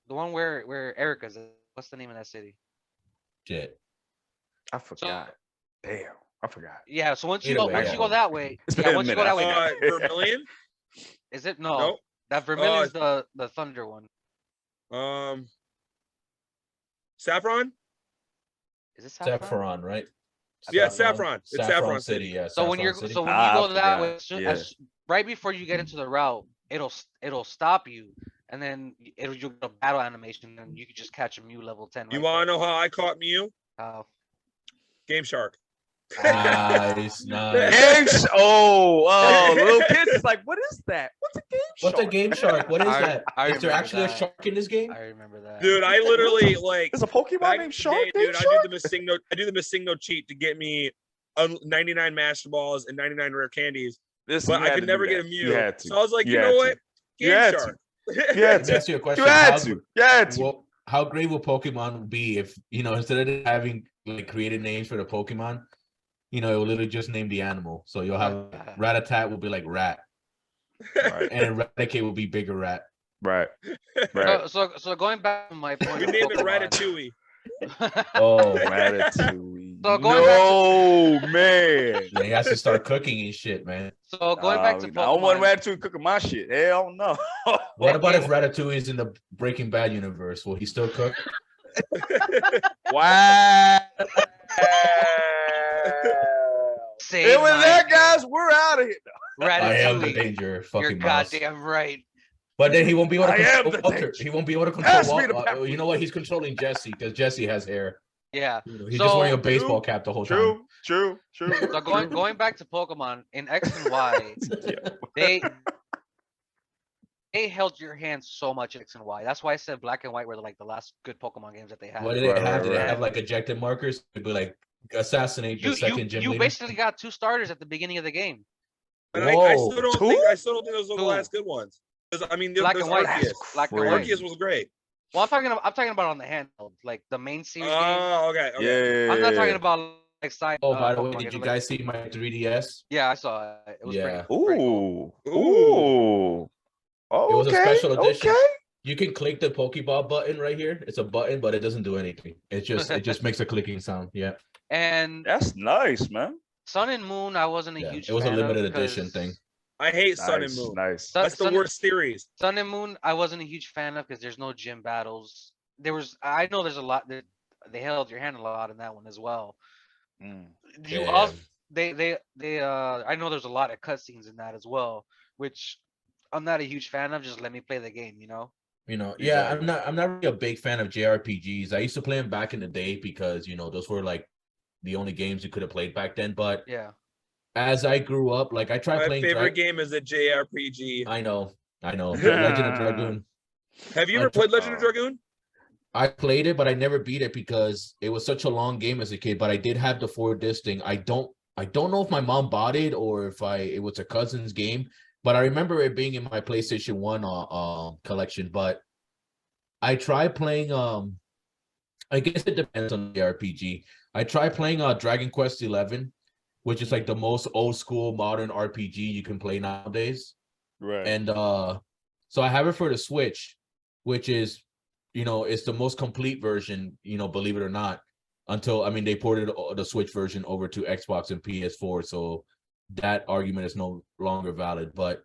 the one where Erica's at. What's the name of that city? Shit. I forgot. Damn, I forgot. Yeah, so once you Either go way, once yeah. you go that way, It's yeah, been a once you go minute, that I way, forgot. Vermilion? is it no? Nope. That Vermilion's the thunder one. Saffron? Is it Saffron? Saffron, right? Yeah, Saffron. It's Saffron City. Yeah. So when Saffron City. when you I go that forgot. way, right before you get into the route, it'll stop you, and then you'll get a battle animation, and you can just catch a Mew level 10. You right want to there. know how I caught Mew? Game Shark. Nice, nice. Game little kids is like, what is that? What's a game shark? What's a game shark? What is I- that? I Is there remember actually that. a shark in this game? I remember that. Dude, I literally like There's a Pokemon back in named the Shark. day, named dude, Shark? I do the Missingo cheat to get me 99 Master Balls and 99 rare candies, Listen, but you I had could to do never that. get a Mew. You had to. So I was like, You you had know to. what? You Game had Shark. You Let had me to. ask you a question. You had How- to. You had to. Well, how great will Pokemon be if, instead of having like creative names for the Pokemon, it will literally just name the animal. So you'll have Rattata will be like rat, Right. and Raticate will be bigger rat. Right. Right. So going back to my point, We of name it Pokemon. Ratatouille. Oh, Ratatouille. So going back no, man. he has to start cooking and shit, man. So going back to I don't want Pokemon. Ratatouille cooking my shit. Hell no. What about if Ratatouille is in the Breaking Bad universe? Will he still cook? Wow. Save And with my that, name. guys, we're out of here. I am the Ratatouille. danger, You're fucking mouse. goddamn right. But then he won't be able to I am control the Walter. danger. He won't be able to Pass control me the Walter. pepper. You know what? He's controlling Jesse because Jesse has hair. Yeah. He's just wearing a So- baseball cap the whole time. True. So going back to Pokemon in X and Y, they held your hand so much in X and Y. That's why I said Black and White were like the last good Pokemon games that they had. What did they Right, have? right, Did they right. have like ejected markers? It'd be like assassinate the You second gym you leader. basically got 2 starters at the beginning of the game. But I Whoa, still don't two? think I still don't think those are the Two. last good ones. 'Cause, I mean, Black there's and White. Arceus. Black and White. Arceus was great. Well, I'm talking about on the handheld, like the main series game. Oh, okay. Yeah. I'm not talking about like side. Oh, by the way, Pokemon did games, you like- guys see my 3DS? Yeah, I saw it. It was Yeah. pretty cool. Ooh. Oh, It was a okay, special edition. Okay. You can click the Pokeball button right here. It's a button, but it doesn't do anything. It just makes a clicking sound. Yeah. And That's nice, man. Sun and Moon, I wasn't a Yeah. huge. It was a fan limited of edition 'cause thing. I hate Sun and Nice, Moon. nice. That's the Sun- worst series. Sun and Moon, I wasn't a huge fan of because there's no gym battles. I know there's a lot that they held your hand a lot in that one as well. Mm. You Yeah. also I know there's a lot of cutscenes in that as well, which I'm not a huge fan of. Just let me play the game, Yeah, Exactly. I'm not really a big fan of JRPGs. I used to play them back in the day because those were like the only games you could have played back then. But Yeah. as I grew up, like I tried My playing. favorite game is a JRPG. I know. Legend of Dragoon. Have you I ever tr- played Legend of Dragoon? I played it, but I never beat it because it was such a long game as a kid. But I did have the 4-disc thing. I don't know if my mom bought it or if it was a cousin's game. But I remember it being in my PlayStation 1 collection. But I tried playing. I guess it depends on the RPG. I tried playing Dragon Quest 11, which is like the most old school modern RPG you can play nowadays. Right. And so I have it for the Switch, which is, it's the most complete version, believe it or not, until, they ported the Switch version over to Xbox and PS4. So that argument is no longer valid. But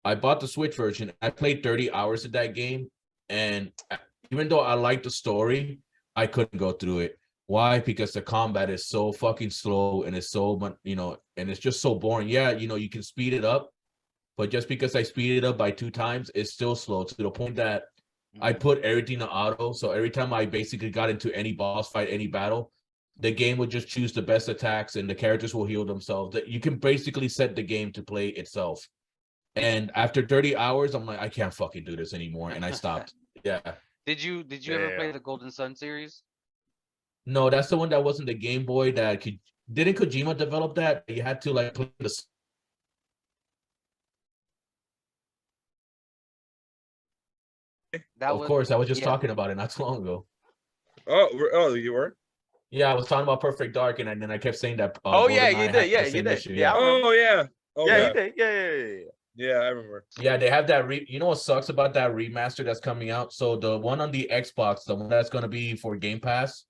I bought the Switch version. I played 30 hours of that game. And even though I liked the story, I couldn't go through it. Why? Because the combat is so fucking slow and it's so much, and it's just so boring. Yeah, you can speed it up. But just because I speed it up by 2 times, it's still slow to the point that I put everything to auto. So every time I basically got into any boss fight, any battle, the game will just choose the best attacks and the characters will heal themselves. That you can basically set the game to play itself. And after 30 hours, I'm like, I can't fucking do this anymore, and I stopped. Yeah. Did you ever play the Golden Sun series? No, that's the one that wasn't the Game Boy. Didn't Kojima develop that? You had to like play the. Of course, I was just talking about it not too long ago. Oh, you were? Yeah, I was talking about Perfect Dark, and then I kept saying that. Oh yeah, you did. Yeah, you did. Yeah. Oh yeah. Oh yeah, you did. Yeah. Yeah, I remember. Yeah, they have that. You know what sucks about that remaster that's coming out? So the one on the Xbox, the one that's gonna be for Game Pass,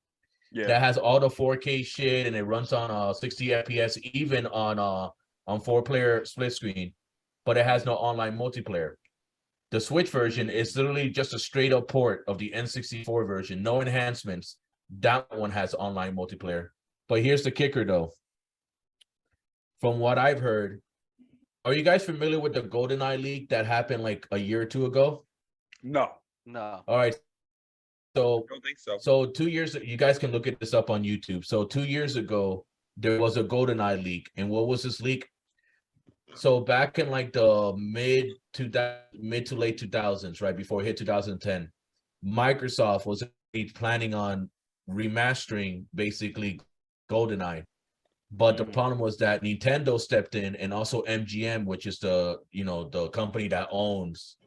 that has all the 4K shit, and it runs on 60 FPS, even on 4-player split screen, but it has no online multiplayer. The Switch version is literally just a straight up port of the N64 version, no enhancements. That one has online multiplayer. But here's the kicker, though. From what I've heard, are you guys familiar with the GoldenEye League that happened like a year or two ago? No. All right. So I don't think so. So 2 years, you guys can look at this up on YouTube. So 2 years ago, there was a GoldenEye leak. And what was this leak? So back in like the mid to late 2000s, right before it hit 2010, Microsoft was planning on remastering basically GoldenEye. But the problem was that Nintendo stepped in, and also MGM, which is the company that owns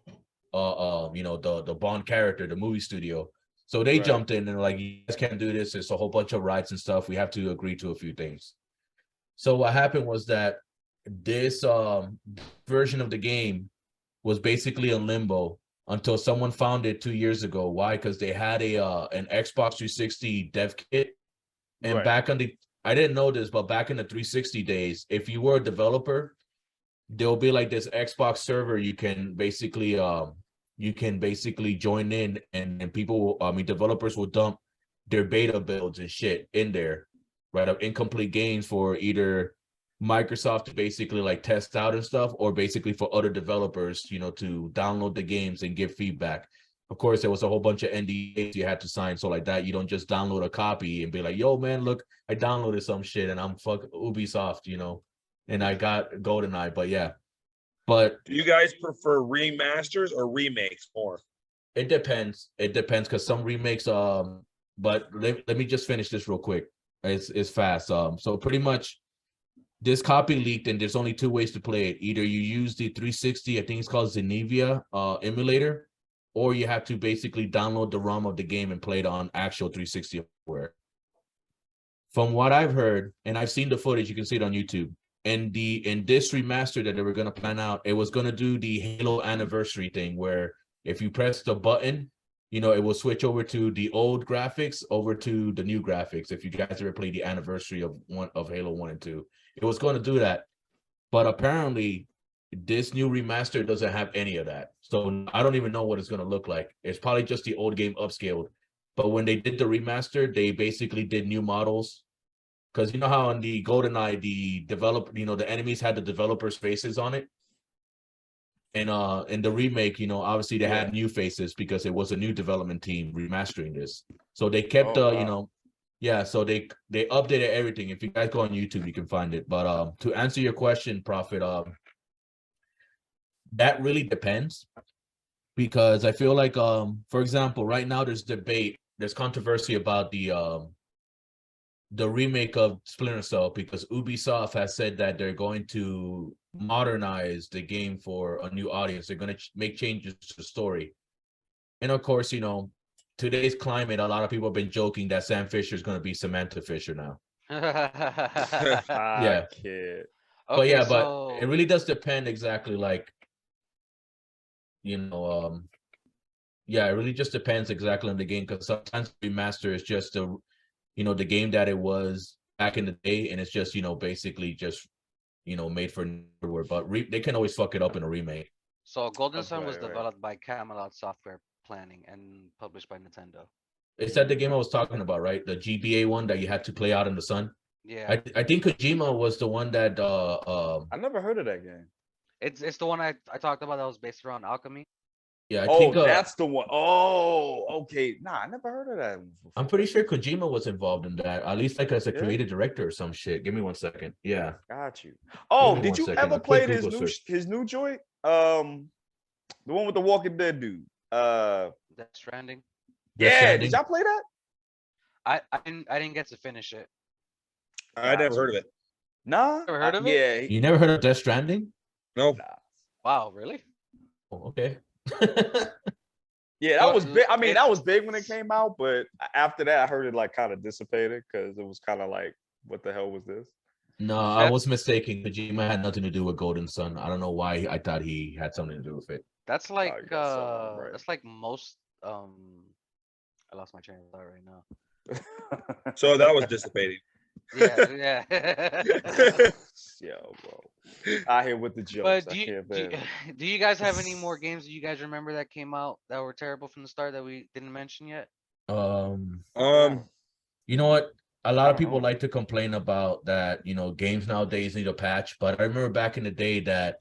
the Bond character, the movie studio. So they jumped in and like, you guys can't do this. There's a whole bunch of rights and stuff. We have to agree to a few things. So what happened was that this version of the game was basically in limbo until someone found it 2 years ago. Why? Because they had an Xbox 360 dev kit, and back on the, I didn't know this, but back in the 360 days, if you were a developer, there'll be like this Xbox server you can basically join in, and people developers will dump their beta builds and shit in there, right? Of incomplete games for either Microsoft to basically like test out and stuff, or basically for other developers, to download the games and give feedback. Of course, there was a whole bunch of NDAs you had to sign, so like that, you don't just download a copy and be like, yo, man, look, I downloaded some shit and I'm fuck Ubisoft, and I got GoldenEye. But yeah. But do you guys prefer remasters or remakes more? It depends. Because some remakes, but let me just finish this real quick. It's fast. So pretty much this copy leaked, and there's only two ways to play it. Either you use the 360, I think it's called Zenevia emulator, or you have to basically download the ROM of the game and play it on actual 360 hardware. From what I've heard, and I've seen the footage, you can see it on YouTube. And in this remaster that they were going to plan out, it was going to do the Halo anniversary thing, where if you press the button, it will switch over to the old graphics over to the new graphics. If you guys ever played the anniversary of Halo 1 and 2, it was going to do that. But apparently, this new remaster doesn't have any of that. So I don't even know what it's going to look like. It's probably just the old game upscaled. But when they did the remaster, they basically did new models. Because you know how on the GoldenEye, the enemies had the developers' faces on it? And in the remake, obviously they had new faces because it was a new development team remastering this. So they kept, so they updated everything. If you guys go on YouTube, you can find it. But to answer your question, Prophet, that really depends. Because I feel like, for example, right now there's controversy about the remake of Splinter Cell, because Ubisoft has said that they're going to modernize the game for a new audience. They're going to make changes to the story. And of course, today's climate, a lot of people have been joking that Sam Fisher is going to be Samantha Fisher now. Yeah. Kid. But yeah, but it really does depend exactly, like, it really just depends exactly on the game, because sometimes remaster is just the game that it was back in the day, and it's just, basically just, made for newer, but they can always fuck it up in a remake. So Golden Sun was developed by Camelot Software Planning and published by Nintendo. Is that the game I was talking about, right? The GBA one that you had to play out in the sun? Yeah. I think Kojima was the one that I never heard of that game. It's the one I talked about that was based around alchemy. Yeah, I Oh, think that's the one. Oh, okay. Nah, I never heard of that one before. I'm pretty sure Kojima was involved in that, at least like as a Yeah? creative director or some shit. Give me 1 second. Yeah. Got you. Give Oh, me did 1 you second. ever A quick play his Google search. new joint? The one with the Walking Dead dude. Death Stranding. Death Yeah, Stranding? did y'all play that? I didn't get to finish it. I never heard of it. Nah. Never heard of it? Yeah. You never heard of Death Stranding? No. Nah. Wow, really? Oh, okay. Yeah, So, that was big. I mean, it- that was big when it came out, but after that, I heard it like kind of dissipated because it was kind of like, what the hell was this? No, I was mistaken. Kojima had nothing to do with Golden Sun. I don't know why I thought he had something to do with it. That's you like got something, right. that's like most I lost my train of thought right now. So that was dissipating. Yeah. Yo, bro. I here with the jokes. But I can't do, you, bear it. do you guys have any more games that you guys remember that came out that were terrible from the start that we didn't mention yet? You know what? A lot of people Uh-uh. like to complain about that, games nowadays need a patch, but I remember back in the day that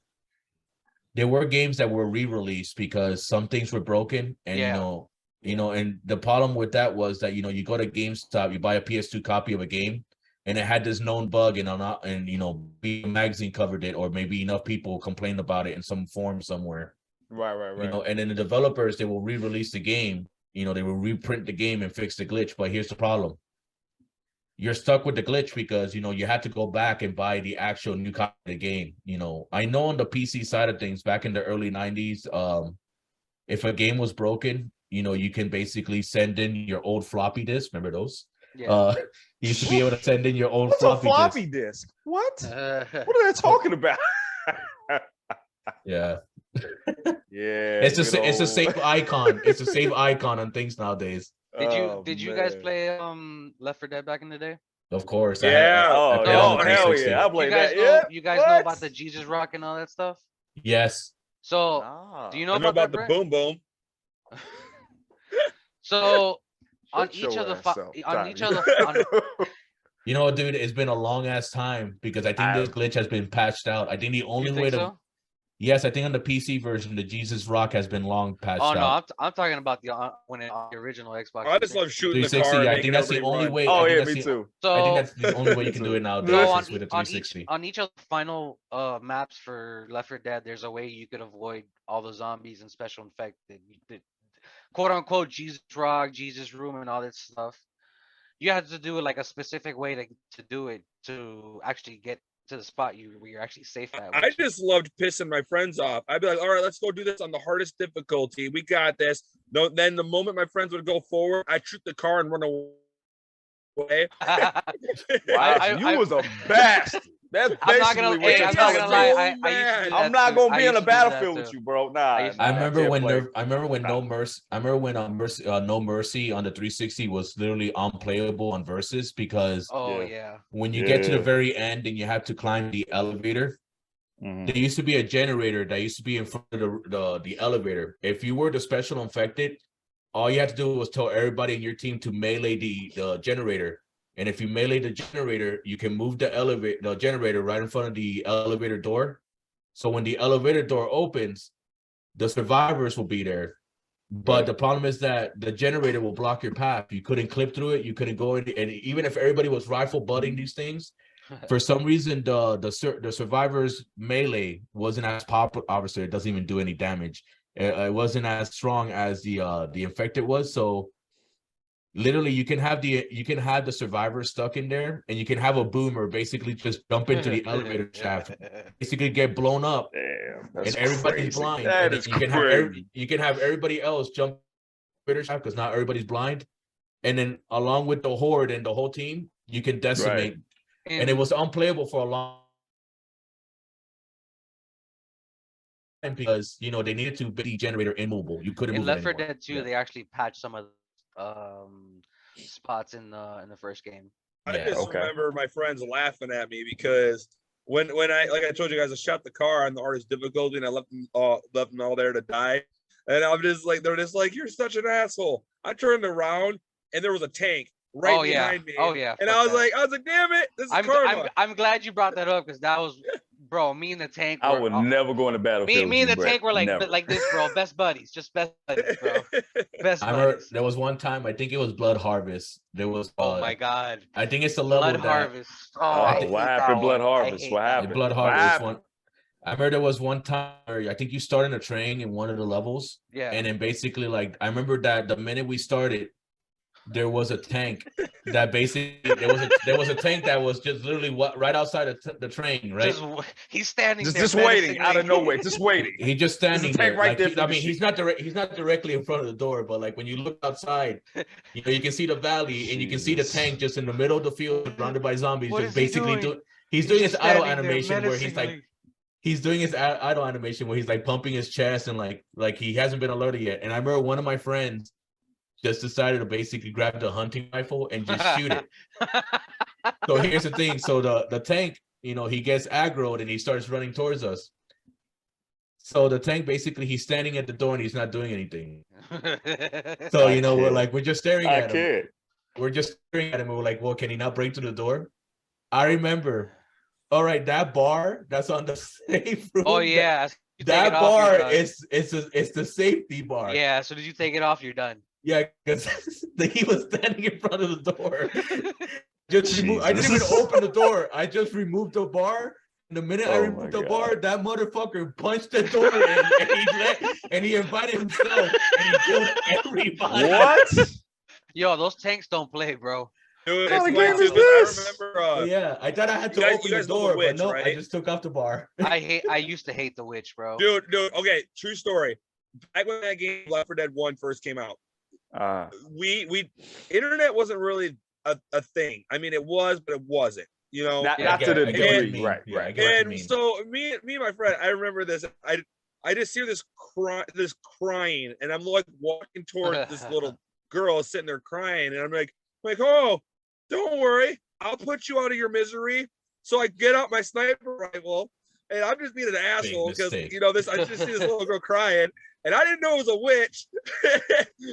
there were games that were re-released because some things were broken, and and the problem with that was that you go to GameStop, you buy a PS2 copy of a game, and it had this known bug, and be a magazine covered it, or maybe enough people complained about it in some form somewhere. Right. And then the developers, they will re-release the game, they will reprint the game and fix the glitch. But here's the problem. You're stuck with the glitch because you had to go back and buy the actual new copy of the game. I know on the PC side of things, back in the early 90s, if a game was broken, you can basically send in your old floppy disk. Remember those? Yeah. You used to be able to send in your old What's a floppy floppy disk. disk? What? What are they talking about? Yeah. Yeah. It's a safe icon. It's a safe icon on things nowadays. Did you guys play Left 4 Dead back in the day? Of course. Yeah. Oh, I played on the hell 360. yeah. I played You guys that. know Yeah. you guys What? know about the Jesus Rock and all that stuff? Yes. So Nah. do you know I know about about the that, boom Brett? boom. So on Shut each your of the ass up, on each Tommy. of the You know what, dude? It's been a long ass time because I think this glitch has been patched out. I think the only you way think to so? Yes, I think on the PC version, the Jesus Rock has been long patched Oh no, out. I'm talking about the when it on the original Xbox. I just love shooting the 360, car. And I making think that's the everybody only run. way. Oh I think yeah, that's me the- too. So I think that's the only way you can do it nowadays So is with a 360. on each of the final maps for Left 4 Dead, there's a way you could avoid all the zombies and special infected, the quote unquote Jesus Rock, Jesus Room, and all that stuff. You have to do it like a specific way to do it to actually get to the spot where you're actually safe at. I just loved pissing my friends off. I'd be like, all right, let's go do this on the hardest difficulty. We got this. No, then the moment my friends would go forward, I'd shoot the car and run away. Wow, you was a bastard. That's I'm not basically gonna. what Hey, you're I'm not telling gonna me. lie. so I used to mad. do I'm that not too. gonna I be on used the to do that battlefield too. with you, bro. Nah, I used to I do that. remember can't when play. I remember when No Mercy. I remember when No Mercy on the 360 was literally unplayable on Versus because Oh Yeah. yeah. when you get to the Yeah. very end and you have to climb the elevator, Mhm. there used to be a generator that used to be in front of the elevator. If you were the special infected, all you had to do was tell everybody in your team to melee the generator. And if you melee the generator, you can move the generator right in front of the elevator door. So when the elevator door opens, the survivors will be there. But Right. the problem is that the generator will block your path. You couldn't clip through it. You couldn't go in. And even if everybody was rifle butting these things, for some reason, the survivors melee wasn't as popular. Obviously, it doesn't even do any damage. It wasn't as strong as the infected was. So literally, you can have the survivors stuck in there, and you can have a boomer basically just jump into the elevator shaft, basically get blown up, Damn, and that's everybody's crazy. blind. That And then is you can have everybody else jump shaft because not everybody's blind. And then along with the horde and the whole team, you can decimate. And it was unplayable for a long time because they needed to be the generator immobile. You couldn't in move it Left 4 anymore. Dead 2, Yeah. they actually patched some of spots in the first game. I Yeah, just okay. remember my friends laughing at me because when I like I told you guys, I shot the car on the hardest difficulty and I left them all there to die. And I'm just like, they're just like, you're such an asshole. I turned around and there was a tank right behind me. Oh yeah. And fuck I was that. like, damn it, this is karma. I'm glad you brought that up because that was bro, me and the tank. I would never go in a battlefield. Me and the tank were like never. like this, bro. Best buddies, just best buddies, bro. Best I remember buddies. there was one time, I think it was Blood Harvest. There was Oh my god. I think it's the level Blood that Harvest. Oh, I hate what that happened? Blood one. I Harvest. hate What that happened? one. Blood What Harvest happened? one. I remember there was one time where I think you started a train in one of the levels. Yeah. And then basically, like, I remember that the minute we started, there was a tank that basically there was a tank that was just literally right outside of the train, right? He's standing there just waiting out of nowhere, just waiting. He just standing There's a tank there. right Like, there for I the mean, he's not directly in front of the door, but like when you look outside, you know, you can see the valley and you can see the tank just in the middle of the field, surrounded by zombies. What just is he basically doing? He's doing his idle standing there animation where he's like. menacingly. He's doing his idle animation where he's like pumping his chest and like he hasn't been alerted yet. And I remember one of my friends just decided to basically grab the hunting rifle and just shoot it. So here's the thing. So the tank, you know, he gets aggroed and he starts running towards us. So the tank basically he's standing at the door and he's not doing anything. So you know, we're just staring at him. We're just staring at him. And we're like, well, can he not break through the door? I remember. All right, that bar that's on the safe room. Oh yeah, that bar is the safety bar. Yeah. So did you take it off? You're done. Yeah, because he was standing in front of the door. I didn't even open the door. I just removed the bar. And the minute I removed the bar, that motherfucker punched the door and he invited himself and he killed everybody. What? Yo, those tanks don't play, bro. Dude, What it's kind of funny game too, is 'cause this? I remember. Yeah, I thought I had to you open the guys know door, the witch, but no, right? I just took off the bar. I used to hate the witch, bro. Dude, okay, true story. Back when that game Left 4 Dead 1 first came out, we internet wasn't really a thing. I mean, it was, but it wasn't. You know, Not to the degree, right? And so me and my friend, I remember this. I just hear this crying, and I'm like walking towards this little girl sitting there crying, and I'm like, oh, don't worry, I'll put you out of your misery. So I get out my sniper rifle, and I'm just being an asshole because you know this. I just see this little girl crying, and I didn't know it was a witch.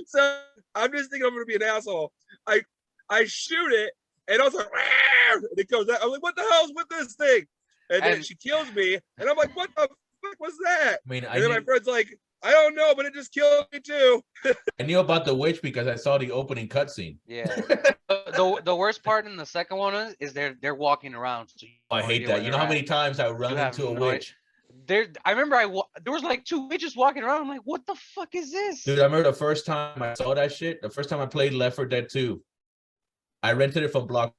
So I'm just thinking I'm gonna be an asshole. I shoot it, and I was like, and it goes out. I'm like, what the hell's with this thing? And then she kills me, and I'm like, what the fuck was that? I mean, and then my friend's like, I don't know, but it just killed me too. I knew about the witch because I saw the opening cutscene. Yeah. The worst part in the second one is they're walking around. So I hate that. You know how many times I run into a witch? I remember there was like 2 witches walking around. I'm like, what the fuck is this? Dude, I remember the first time I saw that shit. The first time I played Left 4 Dead 2, I rented it from Block.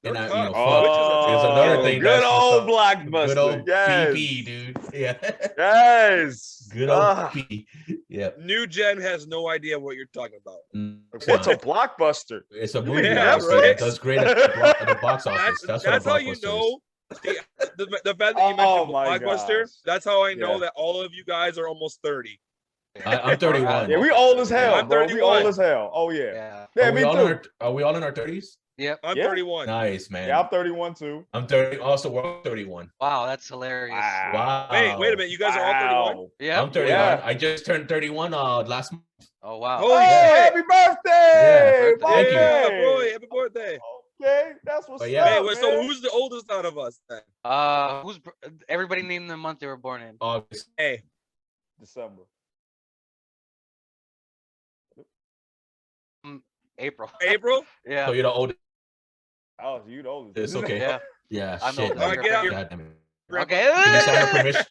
And I, you know, it's another thing. Good old Blockbuster. Good old yes. PP, dude. Yeah. Yes. Good old PP. Yeah. New Gen has no idea what you're talking about. What's a Blockbuster? It's a movie house that does great at the box office. That's how you know. The fact that you mentioned Blockbuster, that's how I know that all of you guys are almost 30. I'm 31. Yeah, we old as hell, I'm bro. 31. We old as hell. Oh yeah. Yeah, me too. Are we all in our 30s? Yep. I'm 31. Nice, man. Yeah, I'm 31 too. I'm 30. Also, we're 31. Wow, that's hilarious. Wow. Wait a minute. You guys are all 31? Yeah. I'm 31. Yeah. I just turned 31 last month. Oh wow. Holy shit. Happy birthday! Yeah, thank you. Boy, happy birthday. Okay, that's what's up. Hey, so who's the oldest out of us then? Who's everybody named the month they were born in? August. Hey. December. April. April? Yeah. So you're the oldest. Oh, you the oldest. It's okay. Yeah. Yeah. I'm shit. All right, get out. God damn it. Okay. Can you sign my permission?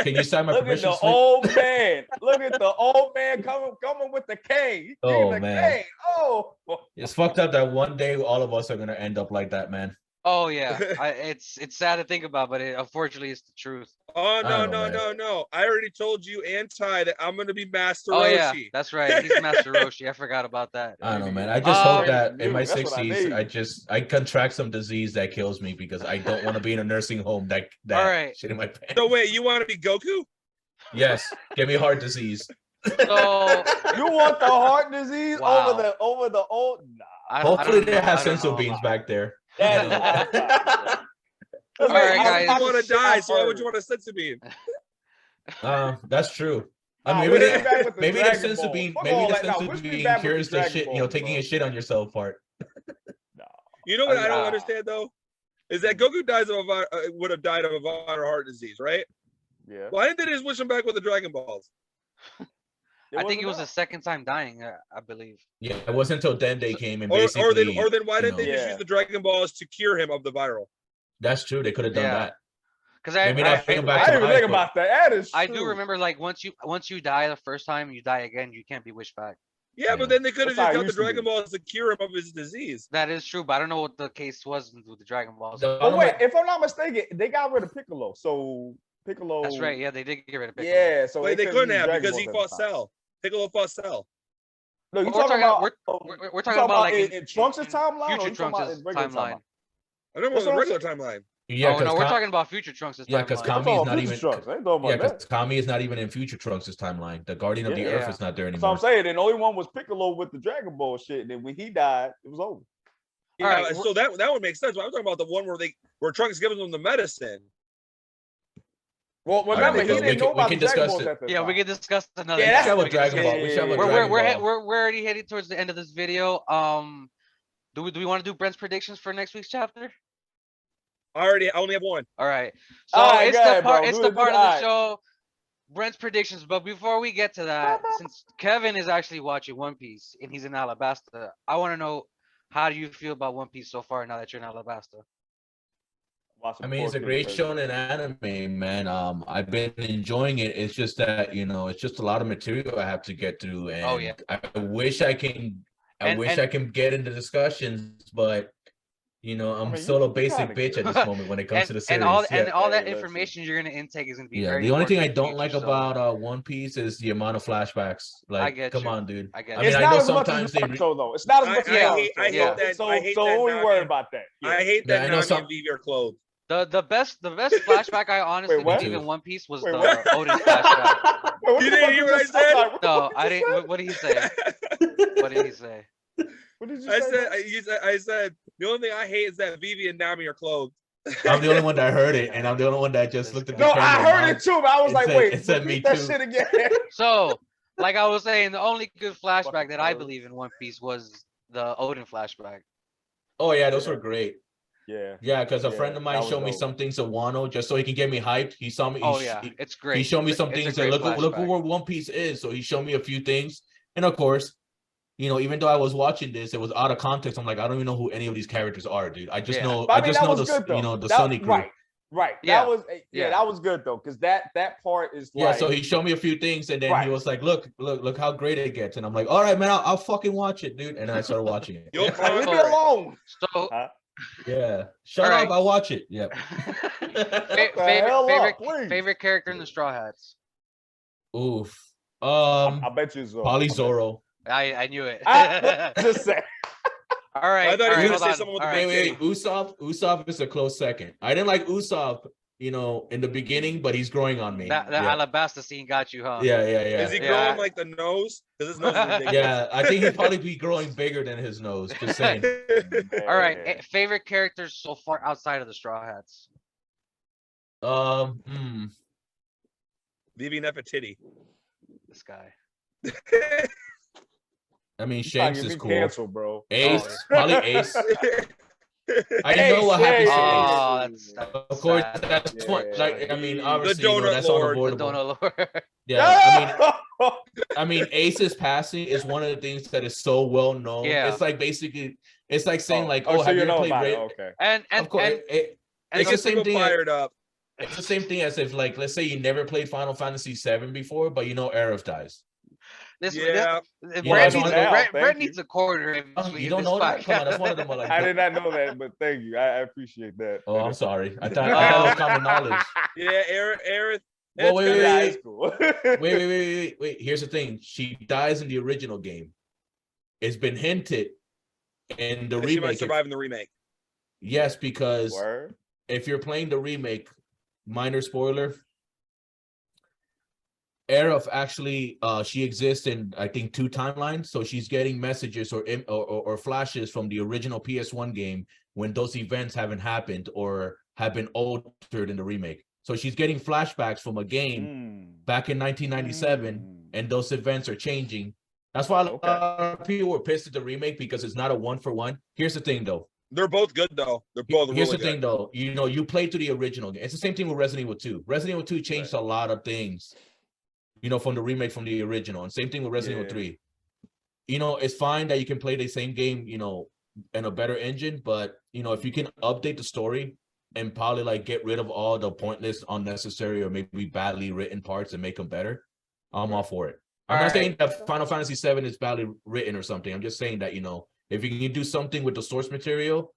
Can you sign my Look at permission the slip? old man. Look at the old man coming with the cane. Oh, the man. cane. Oh. It's fucked up that one day all of us are gonna end up like that, man. Oh yeah. It's sad to think about, but unfortunately it's the truth. Oh I don't know, no. I already told you and Ty that I'm gonna be Master Oh Roshi. yeah, that's right. He's Master Roshi. I forgot about that. I don't know, man. I just hope that in my That's what I 60s, I contract some disease that kills me because I don't want to be in a nursing home that All right. shit in my pants. So wait, you want to be Goku? Yes, give me heart disease. So You want the heart disease Wow. over the old? Nah. Hopefully they have I don't sensu know beans about back there. That All right, I guys. want to die, so why would you want a sensu bean? That's true. Nah, I mean, we maybe ain't back with the maybe the Dragon sensu Ball. bean, Fuck maybe all the that. Nah, sensu we should be bean back with cures the the Dragon shit, Ball, taking bro. a shit on yourself part. You know what I don't Nah. understand though? is that Goku would have died of a viral heart disease, right? Yeah. Why didn't they just wish him back with the Dragon Balls? I think it was the second time dying, I believe. Yeah, it wasn't until Dende came and Or basically. then why didn't they just Yeah. use the Dragon Balls to cure him of the viral? That's true. They could have done Yeah. that. Because Maybe not bring him back I to didn't even life, think but- about that. That is I true. do remember, like, once you die the first time, you die again. You can't be wished back. Yeah, but then they could have That's how just it got the used to Dragon be. Balls to cure him of his disease. That is true, but I don't know what the case was with the Dragon Balls. But wait, if I'm not mistaken, they got rid of Piccolo. So Piccolo. That's right. Yeah, they did get rid of Piccolo. Yeah, so But they couldn't couldn't use have Dragon because he Balls fought at the time. Cell. Piccolo fought Cell. No, you We're talking talking about about- we're you talking about like in Trunks' timeline, or future you talking about Trunks' in regular timeline. I don't know That's the what I'm regular timeline. Yeah, Oh no, because we're talking about future Trunks' timeline. Yeah, because I'm Kami talking is about not future even. Trunks. I ain't talking Yeah, about because that. Kami is not even in future Trunks' timeline. The Guardian of the Yeah. Earth Yeah. is not there That's what anymore. I'm saying. And the only one was Piccolo with the Dragon Ball shit. And then when he died, it was over. Yeah, Alright, so that would make sense. But I'm talking about the one where Trunks gives them the medicine. Well, remember, Alright, he we didn't know can about the Dragon discuss Balls it. at the Yeah, time. we can discuss another. Yeah, We that's should have a we can Dragon discuss- Ball. We should have a Yeah, Dragon We're Ball. already heading towards the end of this video. Do we want to do Brent's predictions for next week's chapter? I only have one. All right. So All right, it's go the ahead, part. bro. It's Do the it, part do of it. the All right. show. Brent's predictions. But before we get to that, since Kevin is actually watching One Piece and he's in Alabasta, I want to know, how do you feel about One Piece so far now that you're in Alabasta? I mean, it's a great shonen anime, man. I've been enjoying it. It's just that, it's just a lot of material I have to get through, and Oh, yeah. I wish I can. I And- wish and- I can get into discussions, but I'm mean, still a you basic gotta bitch get at this moment when it comes to the series. and all that Hey, listen. information you're gonna intake is gonna be Yeah, very the only thing I important in the don't like future, so about One Piece is the amount of flashbacks. Like, get come you. on, dude. I get I you. mean, It's I not know as much sometimes as they. Naruto, though. It's not as much as I Naruto. hate that. So I hate so that don't we Nami worry and- about that. Yeah. I hate Yeah, that I know Nami some- and Vivi are clothed. The best flashback I honestly Wait, what? believe in One Piece was Wait, the what? Odin flashback. Wait, what You the didn't fuck hear you what I just said? What the No, fuck I you didn't. said? What did he say? What did he say? What did you I say? said, bro? I said, the only thing I hate is that Vivi and Nami are clothed. I'm the only one that heard it, and I'm the only one that just This looked at guy. the No, camera. I heard it too, but I was It like, said- wait, it said repeat me that too. shit again. So, like I was saying, the only good flashback Fucking that I clothes. believe in One Piece was the Odin flashback. Oh yeah, those Yeah. were great. Yeah. Yeah, because a Yeah, friend of that mine was showed me dope. some things of Wano just so he can get me hyped. He saw me. Oh yeah, it's great. He showed me It's some a things great that look flashback. where One Piece is. So he showed me a few things, and of course, even though I was watching this, it was out of context. I'm like, I don't even know who any of these characters are, dude. I just Yeah. know. But I I mean, just that know was the good, though. the That- Sunny crew. Right. Yeah. That was Yeah. that was good though, because that part is Yeah, like so he showed me a few things, and then he Right. was like, "Look how great it gets." And I'm like, "All right, man, I'll fucking watch it, dude." And then I started watching it. Yo, like, leave me Alright. alone. So, Yeah, shut All up, right. I'll watch it. Yep. hell up, please. favorite character in the Straw Hats. Oof. I bet you so. Polly Zoro. I knew it. Just say. All right. I thought all you right, were gonna hold say on, someone with all the right. Wait. Usopp is a close second. I didn't like Usopp, in the beginning, but he's growing on me. That yeah. Alabasta scene got you, huh? Yeah. Is he Yeah. growing like the nose? Because his nose is ridiculous. Yeah, I think he'd probably be growing bigger than his nose. Just saying. All right. Favorite characters so far outside of the Straw Hats. Vivi Nefertiti. This guy. I mean, You trying to Shanks get is me cool. canceled, bro. Ace, probably Ace. I Hey, know what happens to Shay. Ace. Oh, that's Of course, sad. that's one. Yeah. Like, I mean, obviously, Donut that's Lord. The unavoidable. Donut Lord. Yeah, I mean, Ace's passing is one of the things that is so well known. Yeah. It's like basically, it's like saying like, so have you you know ever played about Red? it. Okay. and Of course, and it's the Gets same people thing. fired up. It's the same thing as if, like, let's say you never played Final Fantasy VII before, but Aerith dies. Yeah. Brett I needs, know. Brett Thank needs a quarter. in Oh, between you don't this know that? Come on, podcast. that's one of them. Like, I did not know that, but thank you. I appreciate that. oh, I'm sorry. I thought it was common knowledge. Yeah, Aerith. Well, It's Yeah, kinda- it's cool. Wait. Here's the thing. She dies in the original game. It's been hinted in the she might remake. survive in the remake. Yes, because Word. if you're playing the remake, minor spoiler, Aerith actually she exists in, I think, 2 timelines. So she's getting messages or flashes from the original PS1 game when those events haven't happened or have been altered in the remake. So she's getting flashbacks from a game back in 1997, and those events are changing. That's why a lot of people were pissed at the remake, because it's not a 1-for-1. Here's the thing, though. They're both good though. They're both Here's really the thing good. though, you know, you play through the original game. It's the same thing with Resident Evil 2. Resident Evil 2 changed a lot of things, you know, from the remake from the original. And same thing with Resident Evil 3. You know, it's fine that you can play the same game, you know, in a better engine, but you know, if you can update the story and probably like get rid of all the pointless, unnecessary, or maybe badly written parts and make them better, I'm all for it. I'm not saying that Final Fantasy VII is badly written or something. I'm just saying that, you know, if you can do something with the source material,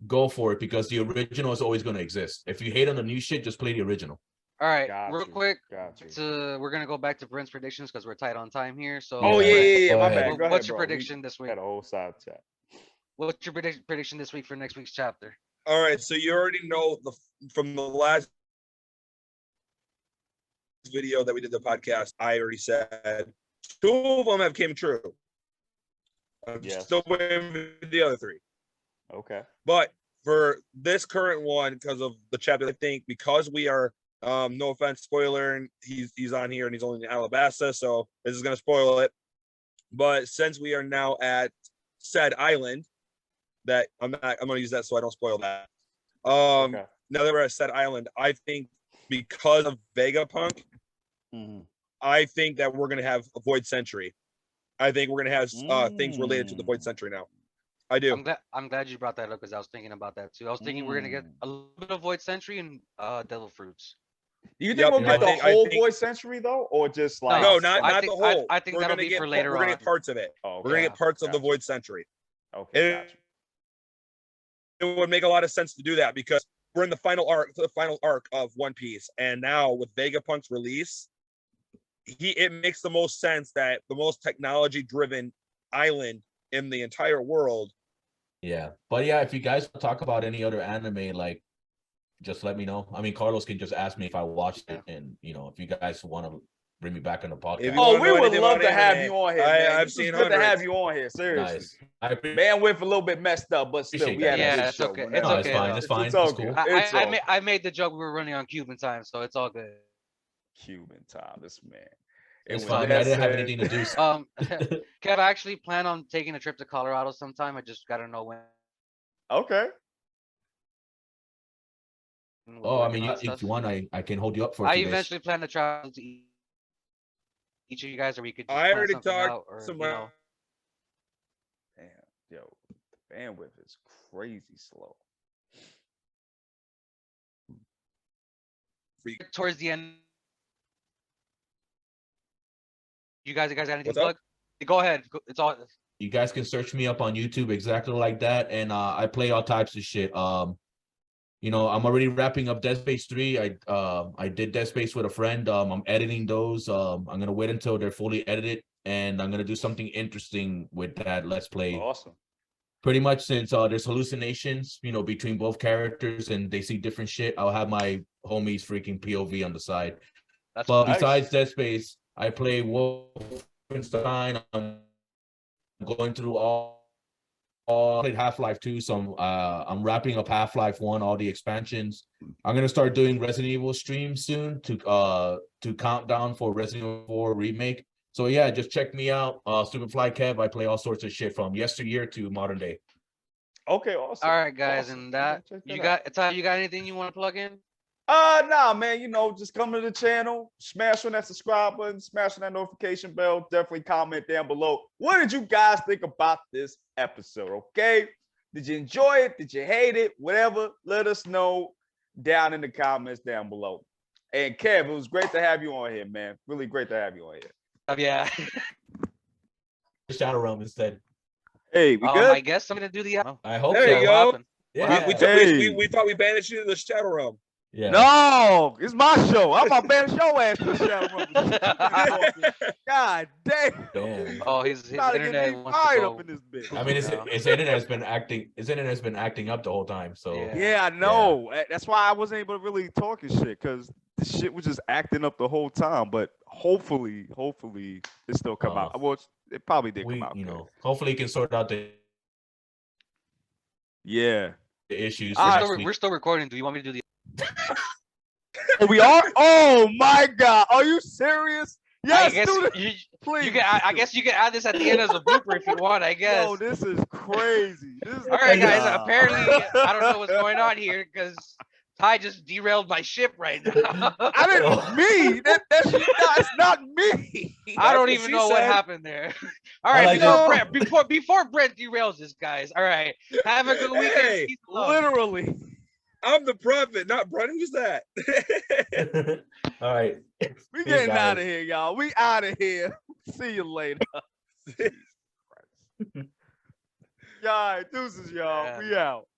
go for it, because the original is always going to exist. If you hate on the new shit, just play the original. All right, Got real you, quick. got you. So we're gonna go back to Brent's predictions because we're tight on time here. So Oh Yeah. yeah, Go my ahead. bad. Go ahead, what's your bro. prediction this We week? had a whole side chat. What's your prediction this week for next week's chapter? All right, so you already know from the last video that we did the podcast, I already said 2 of them have came true. I'm Yes. still waiting for the other 3. Okay. But for this current one, because of the chapter, I think because we are, no offense, spoiler, and he's on here and he's only in Alabasta, so this is gonna spoil it. But since we are now at said island, that I'm gonna use that so I don't spoil that. Okay. Now that we're at said island, I think because of Vegapunk, I think that we're gonna have a Void Century. I think we're gonna have things related to the Void Century now. I do. I'm glad you brought that up because I was thinking about that too. I was thinking we're gonna get a little bit of Void Century and Devil Fruits. Do you think Yep, we'll get I the think- whole Void Century though, or just like No, not I not think- the whole. I think We're that'll gonna be get for later We're gonna on. get parts of it. Oh, We're gonna get parts of the gotcha. Void Century. Okay, It- gotcha. It would make a lot of sense to do that because we're in the final arc of One Piece, and now with Vegapunk's release, it makes the most sense that the most technology-driven island in the entire world. Yeah, but yeah, if you guys talk about any other anime, like, just let me know. I mean, Carlos can just ask me if I watched it, and you know, if you guys want to bring me back on the podcast. If you Oh, wanna we know would anything love about to have anime, you on here, man. I've This seen is good to have hundreds. you on here. Seriously, Nice. I appreciate bandwidth a little bit messed up, but still, Appreciate we had that. a Yeah, good it's show. okay. man. It's No, okay. it's fine. though. It's fine. It's all It's cool. good. It's all I made the joke we were running on Cuban time, so it's all good. Cuban time. This man. It's with fine. that I didn't have said- anything to do. Kev, I actually plan on taking a trip to Colorado sometime. I just gotta know when. Okay. we're Oh, I working mean, on if stuff. you want, I can hold you up for a I few days. eventually plan to travel to each of you guys, or we could just I plan already something talked out, or, to you my know. Damn, yo, the bandwidth is crazy slow. Towards the end, you guys got anything What's to up? plug? Go ahead. It's all. You guys can search me up on YouTube exactly like that, and I play all types of shit. You know, I'm already wrapping up Dead Space 3. I did Dead Space with a friend. I'm editing those. I'm gonna wait until they're fully edited, and I'm gonna do something interesting with that Let's Play. Awesome. Pretty much, since there's hallucinations, you know, between both characters, and they see different shit, I'll have my homies freaking POV on the side. That's But nice. besides Dead Space, I play Wolfenstein. I'm going through all played Half-Life 2, so I'm wrapping up Half-Life 1, all the expansions. I'm gonna start doing Resident Evil streams soon to count down for Resident Evil 4 remake. So yeah, just check me out. SupahFlyKev. I play all sorts of shit from yesteryear to modern day. Okay, awesome. all right, guys, Awesome. and that Check you out. got. Ty, you got anything you want to plug in? Nah, man, you know, just come to the channel, smash on that subscribe button, smash on that notification bell, definitely comment down below. What did you guys think about this episode, okay? Did you enjoy it? Did you hate it? Whatever, let us know down in the comments down below. And Kev, it was great to have you on here, man. Really great to have you on here. Yeah. Shadow Realm instead. Hey, we I good? guess I'm gonna do the. I hope There so. you What go. happened? Yeah. We thought we banished you to the Shadow Realm. Yeah. No, it's my show. I'm about to banish your ass to the shadow room. God damn. Damn. Oh, his Trying to get internet me wants to fired go. up in this bitch. I mean, Yeah. his internet has been acting. His internet has been acting up the whole time. So Yeah. Yeah, I know. That's why I wasn't able to really talk and shit, because the shit was just acting up the whole time. But hopefully it still come out. Well, it probably did come out. you good. know, hopefully, he can sort out the Yeah. issues. All right. for next week. We're still recording. Do you want me to do the? Oh, we are? Oh my God. Are you serious? Yes, guess do you, please. you can. I guess you can add this at the end as a blooper if you want. I guess. Yo, this is crazy. This is All right, guys. Nah. Apparently, I don't know what's going on here because Ty just derailed my ship right now. I didn't me. That's not me. I don't what even she know what said. happened there. All right, like before Brent derails this, guys. All right, have a good weekend. Hey, Peace and love. Literally. I'm the prophet, not Brent. Who's that? All right. We Peace, getting out guys. of here, y'all. We out of here. See you later. Jesus Christ. All right, deuces, y'all. Yeah. We out.